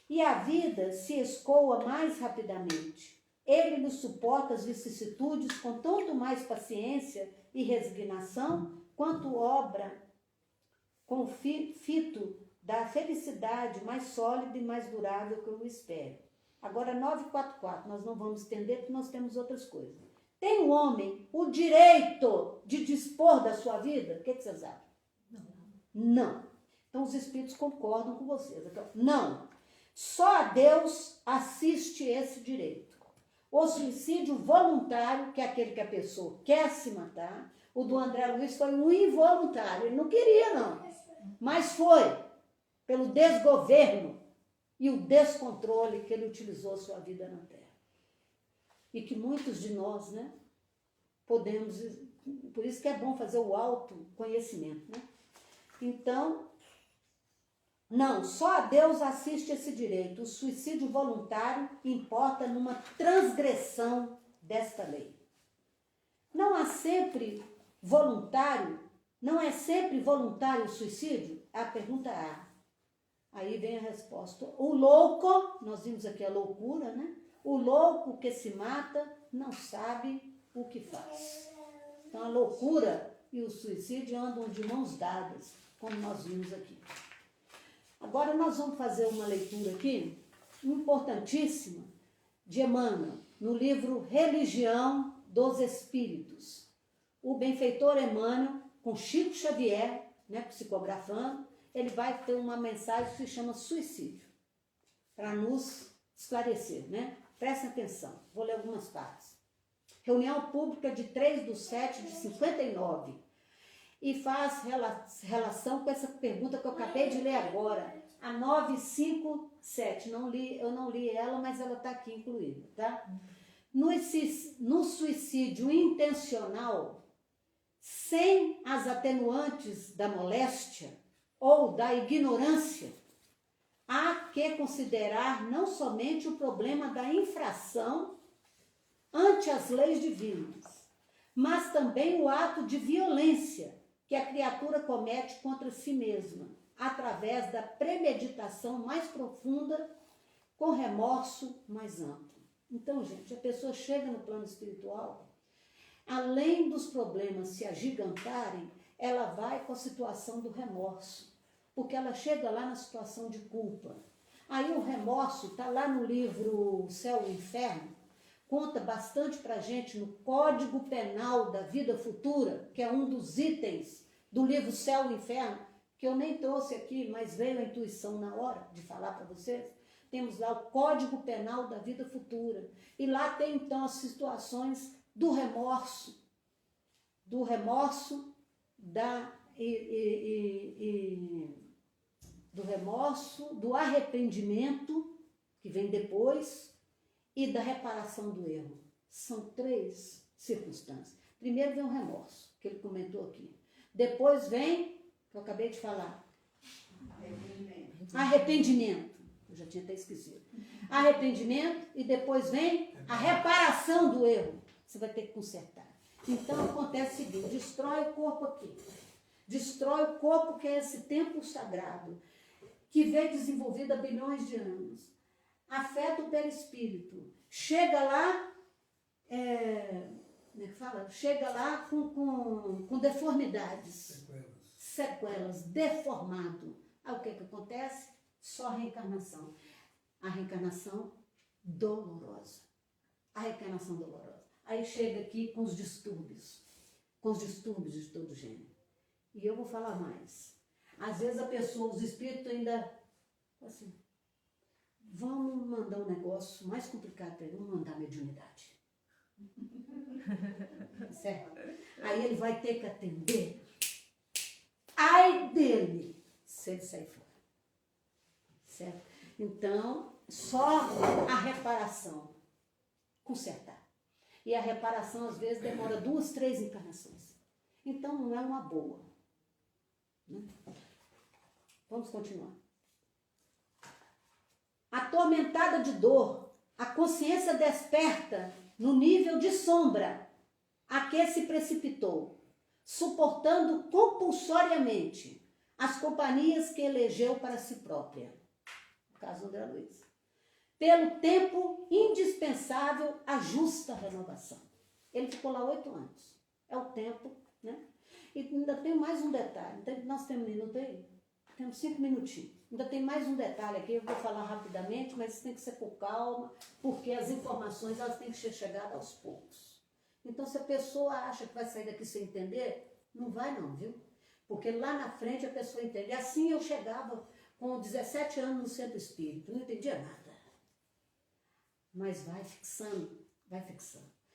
e a vida se escoa mais rapidamente. Ele lhe suporta as vicissitudes com tanto mais paciência e resignação, quanto obra com fito da felicidade mais sólida e mais durável que eu espero. Agora, 944, nós não vamos estender porque nós temos outras coisas. Tem o homem o direito de dispor da sua vida? O que vocês acham? Não. Então, os espíritos concordam com vocês. Não. Só a Deus assiste esse direito. O suicídio voluntário, que é aquele que a pessoa quer se matar, o do André Luiz foi um involuntário. Ele não queria, não. Mas foi pelo desgoverno e o descontrole que ele utilizou sua vida na Terra. E que muitos de nós, né, podemos, por isso que é bom fazer o autoconhecimento, né? Então, não, só a Deus assiste esse direito. O suicídio voluntário importa numa transgressão desta lei. Não é sempre voluntário o suicídio? A pergunta A. Aí vem a resposta. O louco, nós vimos aqui a loucura, né? O louco que se mata não sabe o que faz. Então a loucura e o suicídio andam de mãos dadas, como nós vimos aqui. Agora nós vamos fazer uma leitura aqui, importantíssima, de Emmanuel, no livro Religião dos Espíritos. O benfeitor Emmanuel, com Chico Xavier, né, psicografando, ele vai ter uma mensagem que se chama suicídio, para nos esclarecer, né? Prestem atenção, vou ler algumas partes. Reunião pública de 3/7/59, e faz relação com essa pergunta que eu acabei de ler agora, a 957. Eu não li ela, mas ela está aqui incluída, tá? No suicídio intencional, sem as atenuantes da moléstia ou da ignorância, há que considerar não somente o problema da infração ante as leis divinas, mas também o ato de violência que a criatura comete contra si mesma, através da premeditação mais profunda, com remorso mais amplo. Então, gente, a pessoa chega no plano espiritual, além dos problemas se agigantarem, ela vai com a situação do remorso, porque ela chega lá na situação de culpa. Aí o remorso está lá no livro Céu e Inferno, conta bastante para a gente no Código Penal da Vida Futura, que é um dos itens do livro Céu e Inferno, que eu nem trouxe aqui, mas veio a intuição na hora de falar para vocês. Temos lá o Código Penal da Vida Futura. E lá tem, então, as situações do remorso, do arrependimento, que vem depois, e da reparação do erro. São 3 circunstâncias. Primeiro vem o remorso, que ele comentou aqui. Depois vem, que eu acabei de falar, arrependimento. Eu já tinha até esquecido. Arrependimento, e depois vem a reparação do erro. Você vai ter que consertar. Então acontece o seguinte: destrói o corpo aqui. Destrói o corpo, que é esse templo sagrado, que vem desenvolvido há bilhões de anos. Afeta o perispírito. Chega lá, como é que fala? Chega lá com deformidades. Sequelas, deformado. Aí o que acontece? Só a reencarnação. A reencarnação dolorosa. A reencarnação dolorosa. Aí chega aqui com os distúrbios de todo gênero. E eu vou falar mais. Às vezes a pessoa, os espíritos ainda, assim, vamos mandar um negócio mais complicado para ele, vamos mandar a mediunidade. Certo? Aí ele vai ter que atender. Ai dele, se ele sair fora. Certo? Então, só a reparação, consertar. E a reparação, às vezes, demora 2, 3 encarnações. Então, não é uma boa. Né? Vamos continuar. Atormentada de dor, a consciência desperta no nível de sombra a que se precipitou, suportando compulsoriamente as companhias que elegeu para si própria. No caso do André Luiz. Pelo tempo indispensável à justa renovação. Ele ficou lá 8 anos. É o tempo, né? E ainda tem mais um detalhe. Nós temos minuto aí? Temos 5 minutinhos. Ainda tem mais um detalhe aqui, eu vou falar rapidamente, mas isso tem que ser com calma, porque as informações elas têm que ser chegadas aos poucos. Então, se a pessoa acha que vai sair daqui sem entender, não vai não, viu? Porque lá na frente a pessoa entende. Assim eu chegava com 17 anos no centro espírita, não entendia nada. Mas vai fixando.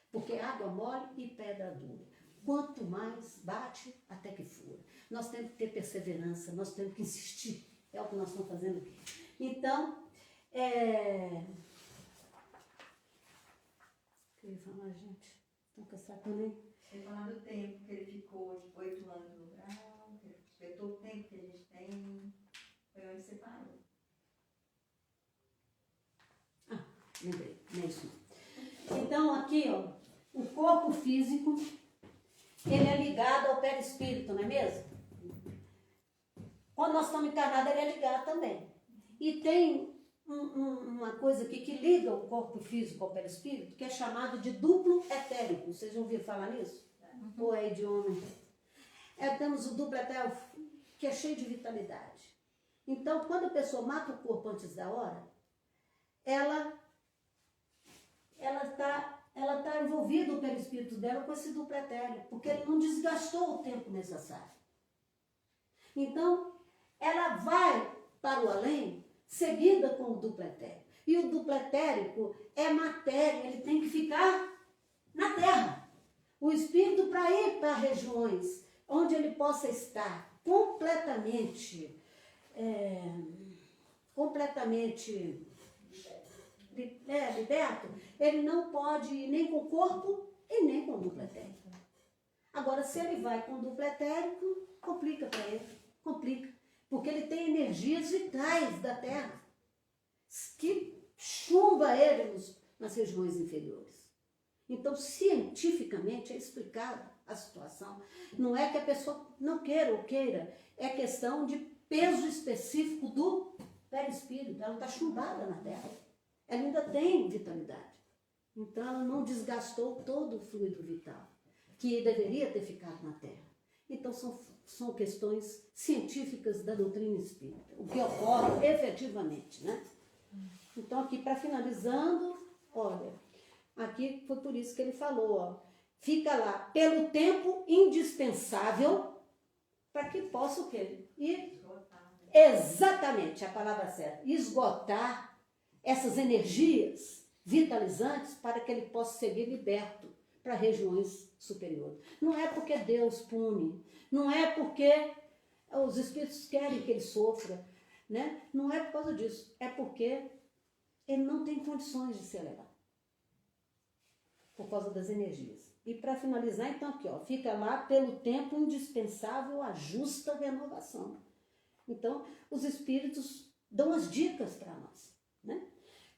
Porque água mole e pedra dura. Quanto mais bate, até que fura. Nós temos que ter perseverança, nós temos que insistir. É o que nós estamos fazendo aqui. Então, o que eu ia falar, gente? Estão cansados também? Você falar do tempo que ele ficou, tipo, 8 anos no grau, que ele respeitou o tempo que a gente tem, foi onde você parou. Lembrei, não é isso não. Então, aqui, ó, o corpo físico, ele é ligado ao perispírito, não é mesmo? Quando nós estamos encarnados, ele é ligado também. E tem uma coisa aqui que liga o corpo físico ao perispírito, que é chamado de duplo etérico. Vocês já ouviram falar nisso? Ou é idioma? Temos o duplo etérico, que é cheio de vitalidade. Então, quando a pessoa mata o corpo antes da hora, ela está envolvida, o perispírito dela, com esse duplo etérico, porque ele não desgastou o tempo necessário. Então, ela vai para o além, seguida com o duplo etérico. E o duplo etérico é matéria, ele tem que ficar na Terra. O espírito, para ir para regiões onde ele possa estar completamente liberto, ele não pode ir nem com o corpo e nem com o duplo etérico. Agora, se ele vai com o duplo etérico, complica para ele, porque ele tem energias vitais da Terra, que chumba ele nas regiões inferiores. Então, cientificamente, é explicado a situação. Não é que a pessoa não queira ou queira, é questão de peso específico do perispírito. Ela está chumbada na Terra. Ela ainda tem vitalidade. Então, ela não desgastou todo o fluido vital, que deveria ter ficado na Terra. Então, são questões científicas da doutrina espírita, o que ocorre efetivamente, né? Então, aqui, para finalizando, olha, aqui foi por isso que ele falou, ó, fica lá, pelo tempo indispensável para que possa o quê? Ir Esgotar, né? exatamente, a palavra certa, esgotar essas energias vitalizantes para que ele possa seguir liberto para regiões superiores. Não é porque Deus pune, não é porque os espíritos querem que ele sofra, né? Não é por causa disso, é porque ele não tem condições de se elevar por causa das energias. E para finalizar, então, aqui, ó, fica lá pelo tempo indispensável a justa renovação. Então, os espíritos dão as dicas para nós, né?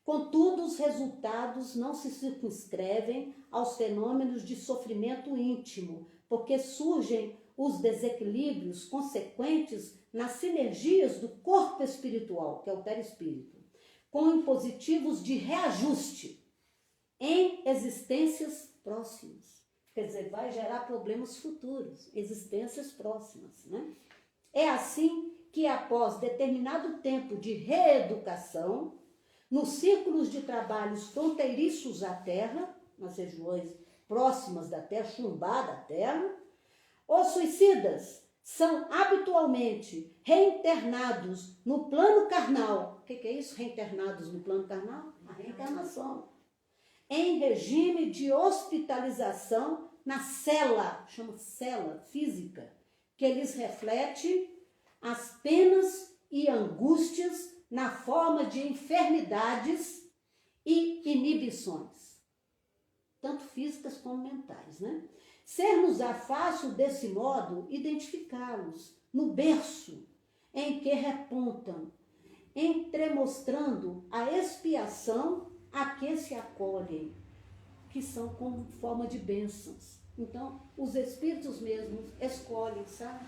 Contudo, os resultados não se circunscrevem aos fenômenos de sofrimento íntimo, porque surgem os desequilíbrios consequentes nas sinergias do corpo espiritual, que é o perispírito, com impositivos de reajuste em existências próximas. Quer dizer, vai gerar problemas futuros, existências próximas, né? É assim que, após determinado tempo de reeducação, nos círculos de trabalhos fronteiriços à Terra, nas regiões próximas da Terra, chumbar da Terra, os suicidas são habitualmente reinternados no plano carnal. O que é isso? Reinternados no plano carnal? A reencarnação. Em regime de hospitalização na cela, chama cela física, que lhes reflete as penas e angústias na forma de enfermidades e inibições, tanto físicas como mentais, né? Ser-nos-á fácil, desse modo, identificá-los no berço em que repontam, entremostrando a expiação a que se acolhem, que são como forma de bênçãos. Então, os espíritos mesmos escolhem, sabe?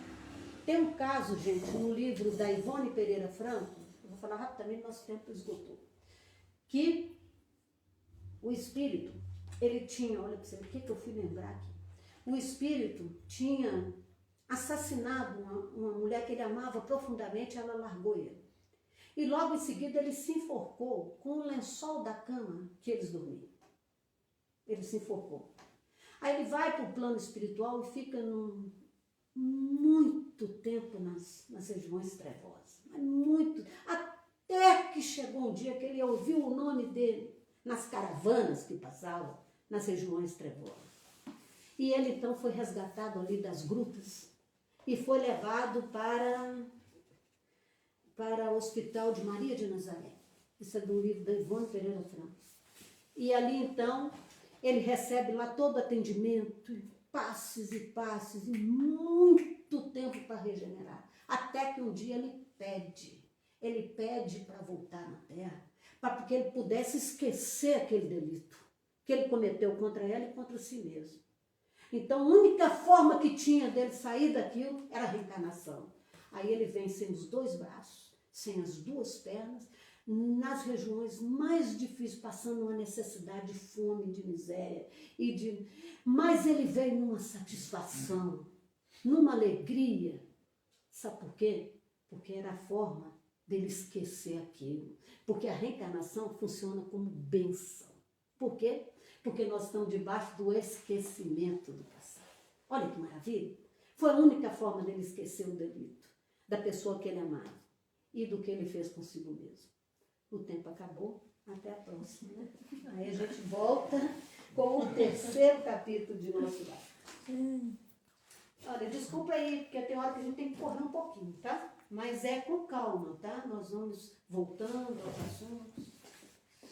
Tem um caso, gente, no livro da Ivone Pereira Franco, eu vou falar rapidamente, nosso tempo esgotou, que o espírito, ele tinha, olha para você, o que eu fui lembrar aqui? O espírito tinha assassinado uma mulher que ele amava profundamente, ela largou ele. E logo em seguida ele se enforcou com o lençol da cama que eles dormiam. Ele se enforcou. Aí ele vai para o plano espiritual e fica muito tempo nas regiões trevosas. Mas muito. Até que chegou um dia que ele ouviu o nome dele nas caravanas que passavam nas regiões trevosas. E ele então foi resgatado ali das grutas e foi levado para o Hospital de Maria de Nazaré. Isso é do livro da Ivone Pereira Franco. E ali então ele recebe lá todo atendimento, passes e passes, e muito tempo para regenerar. Até que um dia ele pede para voltar na Terra, para que ele pudesse esquecer aquele delito que ele cometeu contra ela e contra si mesmo. Então a única forma que tinha dele sair daquilo era a reencarnação. Aí ele vem sem os dois braços, sem as duas pernas, nas regiões mais difíceis, passando uma necessidade de fome, de miséria, mas ele veio numa satisfação, numa alegria. Sabe por quê? Porque era a forma dele esquecer aquilo. Porque a reencarnação funciona como bênção. Por quê? Porque nós estamos debaixo do esquecimento do passado. Olha que maravilha! Foi a única forma dele esquecer o delito, da pessoa que ele amava e do que ele fez consigo mesmo. O tempo acabou, até a próxima, né? Aí a gente volta com o terceiro capítulo de nosso lar. Olha, desculpa aí, porque tem hora que a gente tem que correr um pouquinho, tá? Mas é com calma, tá? Nós vamos voltando aos assuntos.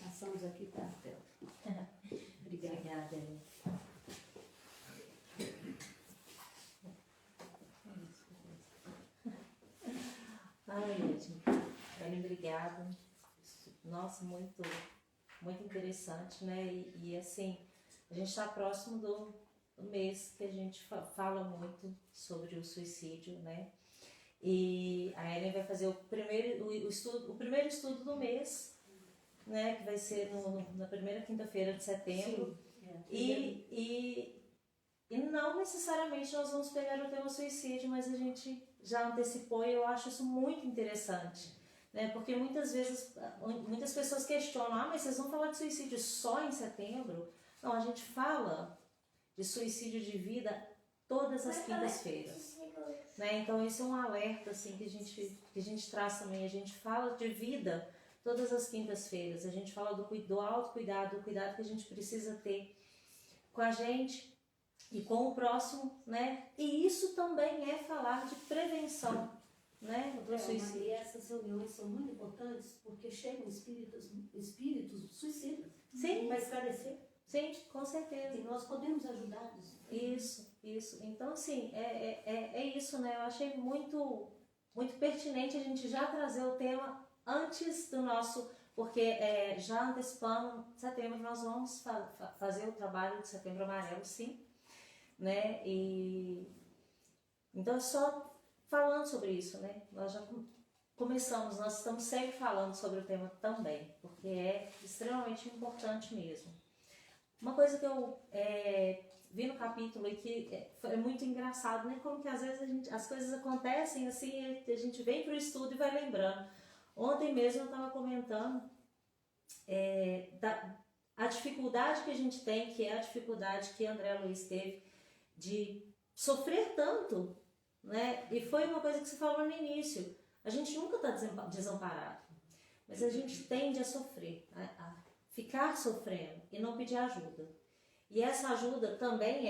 Passamos aqui para a tela. Obrigada. Obrigada, Ellen. Ai, Ellen, obrigada. Nossa, muito interessante, né? E assim, a gente está próximo do mês que a gente fala muito sobre o suicídio, né? E a Ellen vai fazer o primeiro estudo do mês, né? Que vai ser na primeira quinta-feira de setembro. Sim, e não necessariamente nós vamos pegar o tema suicídio, mas a gente já antecipou e eu acho isso muito interessante. Né? Porque muitas vezes, muitas pessoas questionam, mas vocês vão falar de suicídio só em setembro? Não, a gente fala de suicídio de vida todas as quintas-feiras. Né? Então esse é um alerta assim, que a gente traz também, a gente fala de vida todas as quintas-feiras, a gente fala do autocuidado, do cuidado que a gente precisa ter com a gente e com o próximo, né? E isso também é falar de prevenção, né? Do suicídio. E essas reuniões são muito importantes porque chegam espíritos suicidas para esclarecer. Sim, com certeza. E nós podemos ajudá-los. Isso. Então, assim, é isso, né? Eu achei muito, muito pertinente a gente já trazer o tema antes do nosso... Porque já antecipando setembro, nós vamos fazer o trabalho de Setembro Amarelo, sim. Né? E então, só falando sobre isso, né? Nós já começamos, nós estamos sempre falando sobre o tema também, porque é extremamente importante mesmo. Uma coisa que eu vi no capítulo e que é muito engraçado, né? Como que às vezes as coisas acontecem assim, a gente vem para o estudo e vai lembrando. Ontem mesmo eu estava comentando a dificuldade que a gente tem, que é a dificuldade que André Luiz teve de sofrer tanto, né? E foi uma coisa que você falou no início. A gente nunca está desamparado, mas a gente tende a sofrer, a ficar sofrendo e não pedir ajuda. E essa ajuda também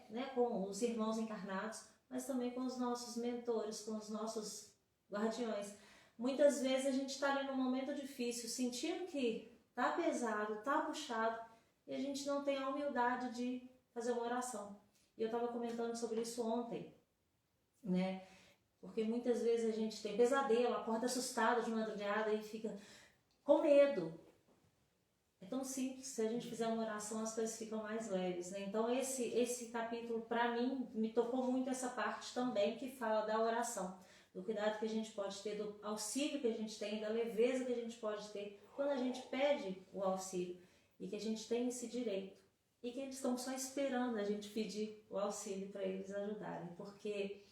né, com os irmãos encarnados, mas também com os nossos mentores, com os nossos guardiões. Muitas vezes a gente está ali num momento difícil, sentindo que está pesado, está puxado, e a gente não tem a humildade de fazer uma oração. E eu estava comentando sobre isso ontem, né? Porque muitas vezes a gente tem pesadelo, acorda assustado de madrugada e fica com medo. É tão simples, se a gente fizer uma oração as coisas ficam mais leves, né? Então esse capítulo, para mim, me tocou muito essa parte também que fala da oração, do cuidado que a gente pode ter, do auxílio que a gente tem, da leveza que a gente pode ter quando a gente pede o auxílio e que a gente tem esse direito e que eles estão só esperando a gente pedir o auxílio para eles ajudarem, porque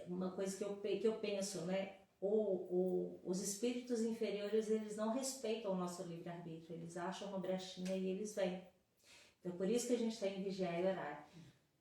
uma coisa que eu penso, né? Os espíritos inferiores, eles não respeitam o nosso livre-arbítrio, eles acham uma brechinha e eles vêm. Então, por isso que a gente tem que vigiar e orar.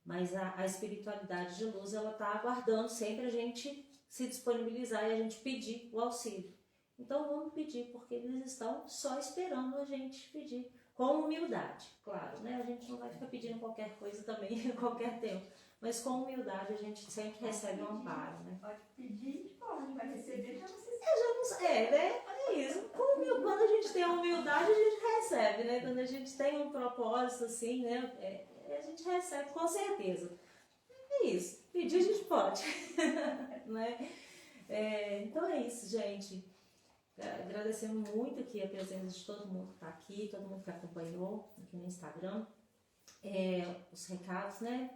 Mas a espiritualidade de luz, ela está aguardando sempre a gente se disponibilizar e a gente pedir o auxílio. Então, vamos pedir, porque eles estão só esperando a gente pedir, com humildade, claro, né? A gente não vai ficar pedindo qualquer coisa também, em qualquer tempo. Mas com humildade a gente sempre recebe um amparo, né? Pode pedir, pode, vai receber, já você né? É isso. Quando a gente tem a humildade, a gente recebe, né? Quando a gente tem um propósito assim, né? A gente recebe com certeza. É isso. Pedir a gente pode. Né? Então é isso, gente. Agradecemos muito aqui a presença de todo mundo que está aqui, todo mundo que acompanhou aqui no Instagram. Os recados, né?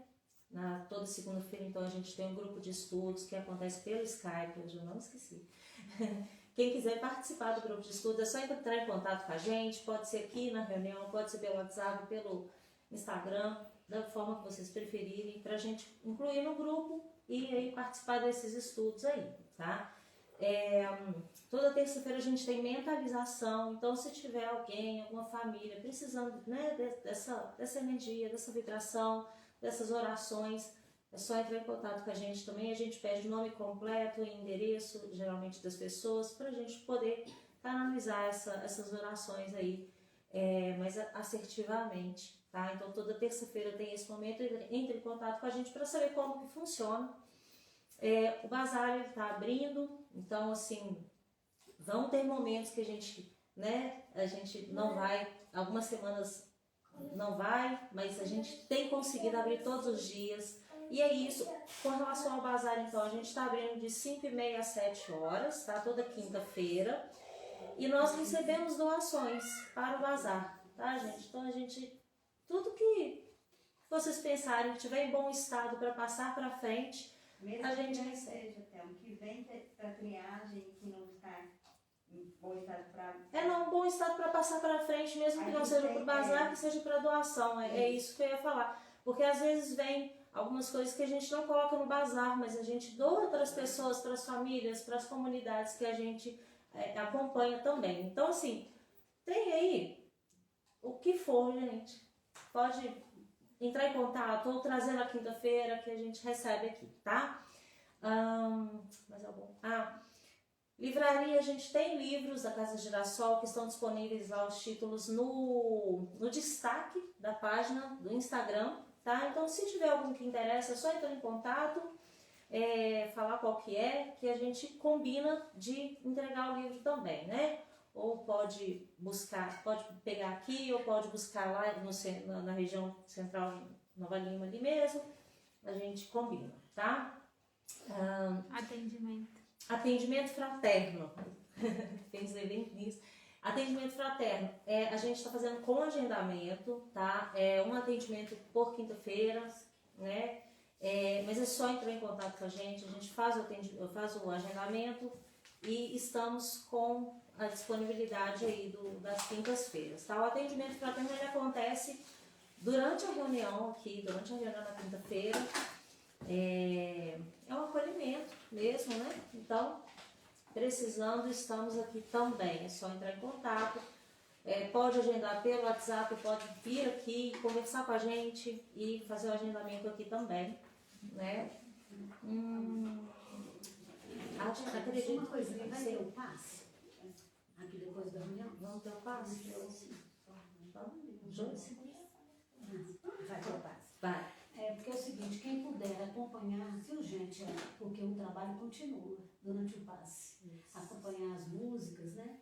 Toda segunda-feira, então, a gente tem um grupo de estudos que acontece pelo Skype, hoje eu não esqueci. Quem quiser participar do grupo de estudos, é só entrar em contato com a gente, pode ser aqui na reunião, pode ser pelo WhatsApp, pelo Instagram, da forma que vocês preferirem, para a gente incluir no grupo e aí participar desses estudos aí, tá? Toda terça-feira a gente tem mentalização, então se tiver alguém, alguma família precisando, né, dessa energia, dessa vibração, dessas orações, é só entrar em contato com a gente também. A gente pede o nome completo e endereço, geralmente, das pessoas, para a gente poder canalizar essas orações aí, mais assertivamente, tá? Então, toda terça-feira tem esse momento, entre em contato com a gente para saber como que funciona. O bazar está abrindo, então, assim, vão ter momentos que a gente não vai, algumas semanas não vai, mas a gente tem conseguido abrir todos os dias. E é isso. Com relação ao bazar, então, a gente está abrindo de 5h30 às 7 horas, tá? Toda quinta-feira. E nós recebemos doações para o bazar, tá, gente? Então, tudo que vocês pensarem que tiver em bom estado para passar para frente, mesmo a gente que não recebe. esteja, Thelma, que vem para triagem, que não está em bom estado para... Não, bom estado para passar para frente, mesmo que não seja para o bazar, que seja para doação. É isso que eu ia falar. Porque às vezes vem algumas coisas que a gente não coloca no bazar, mas a gente doa para as pessoas, para as famílias, para as comunidades que a gente acompanha também. Então, assim, tem aí o que for, gente. Pode entrar em contato ou trazer na quinta-feira que a gente recebe aqui, tá? Mas é bom. Livraria, a gente tem livros da Casa Girassol que estão disponíveis lá, os títulos no destaque da página do Instagram, tá? Então, se tiver algum que interessa, é só entrar em contato, falar qual que a gente combina de entregar o livro também, né? Ou pode buscar, pode pegar aqui, ou pode buscar lá na região central de Nova Lima ali mesmo, a gente combina, tá? Atendimento fraterno. Pensei bem nisso. Atendimento fraterno. A gente está fazendo com agendamento, tá? É um atendimento por quinta-feira, né? Mas é só entrar em contato com a gente faz o agendamento e estamos com a disponibilidade aí das quintas-feiras, tá? O atendimento fraterno ele acontece durante a reunião aqui, durante a reunião na quinta-feira. É um acolhimento mesmo, né? Então, precisando, estamos aqui também. É só entrar em contato. Pode agendar pelo WhatsApp, pode vir aqui, conversar com a gente e fazer o agendamento aqui também, né? Acredito. Uma coisa, vai ter o passe? Aqui depois da reunião? Vamos ter o passe? Joyce? Vai ter o passe. Vai. Porque é o seguinte, quem puder acompanhar, se urgente, porque o trabalho continua durante o passe. Acompanhar as músicas, né?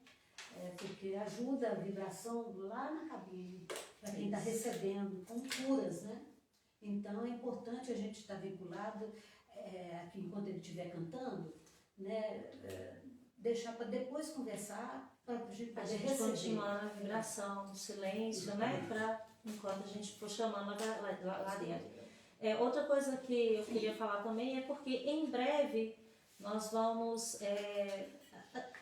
Porque ajuda a vibração lá na cabine, para quem está recebendo, com curas, né? Então é importante a gente estar vinculado, aqui enquanto ele estiver cantando, né? Deixar para depois conversar, para a gente poder receber. Continuar na vibração, no silêncio, né? Enquanto a gente for chamando lá dentro. Outra coisa que eu queria falar também é porque em breve nós vamos,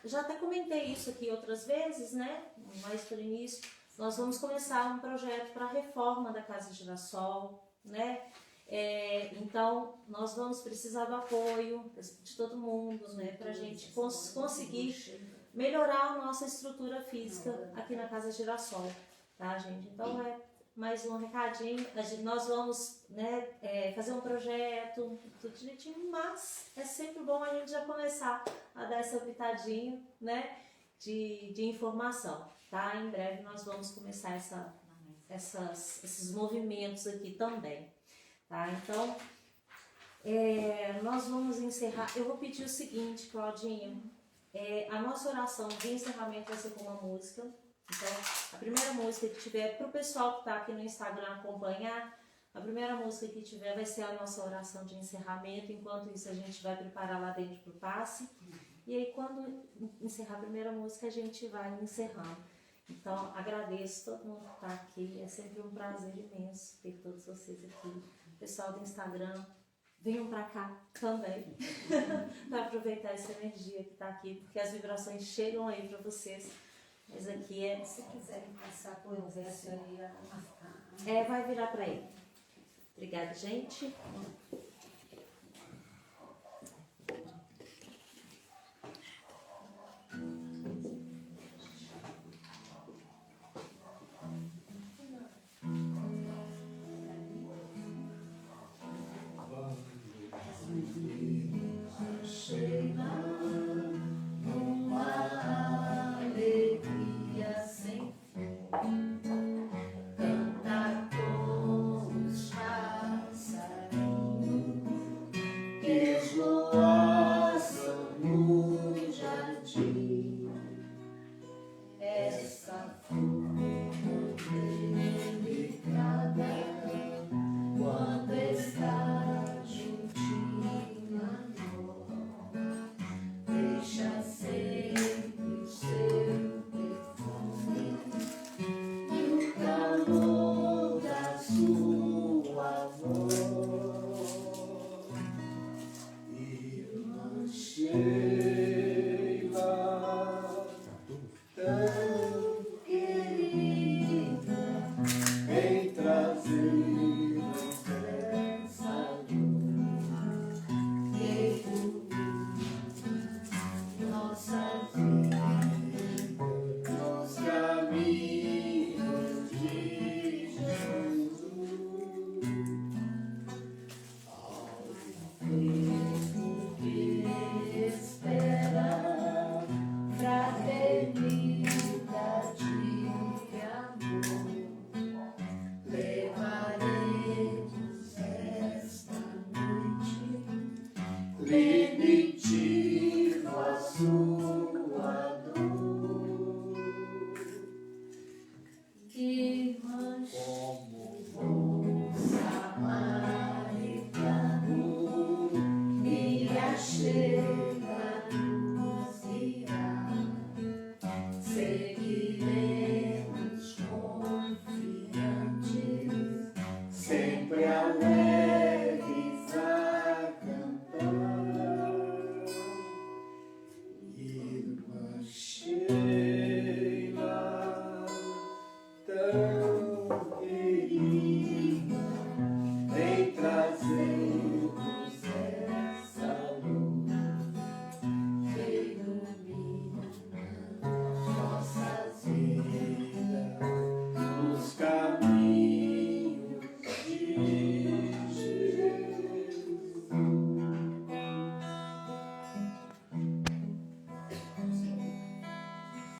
já até comentei isso aqui outras vezes, né? Mais por início, nós vamos começar um projeto para a reforma da Casa Girassol, né? Então nós vamos precisar do apoio de todo mundo, né? Para a gente conseguir melhorar a nossa estrutura física aqui na Casa Girassol, tá, gente? Então mais um recadinho, nós vamos, né, fazer um projeto, tudo direitinho, mas é sempre bom a gente já começar a dar essa pitadinha, né, de informação, tá? Em breve nós vamos começar esses movimentos aqui também, tá? Então, nós vamos encerrar. Eu vou pedir o seguinte, Claudinha, a nossa oração de encerramento vai ser com uma música. Então, a primeira música que tiver, para o pessoal que está aqui no Instagram acompanhar, a primeira música que tiver vai ser a nossa oração de encerramento. Enquanto isso, a gente vai preparar lá dentro para o passe. E aí, quando encerrar a primeira música, a gente vai encerrando. Então, agradeço todo mundo que está aqui. É sempre um prazer imenso ter todos vocês aqui. O pessoal do Instagram, venham para cá também, para aproveitar essa energia que está aqui, porque as vibrações chegam aí para vocês. Mas aqui Se quiserem passar por um verso aí, vai virar para ele. Obrigada, gente.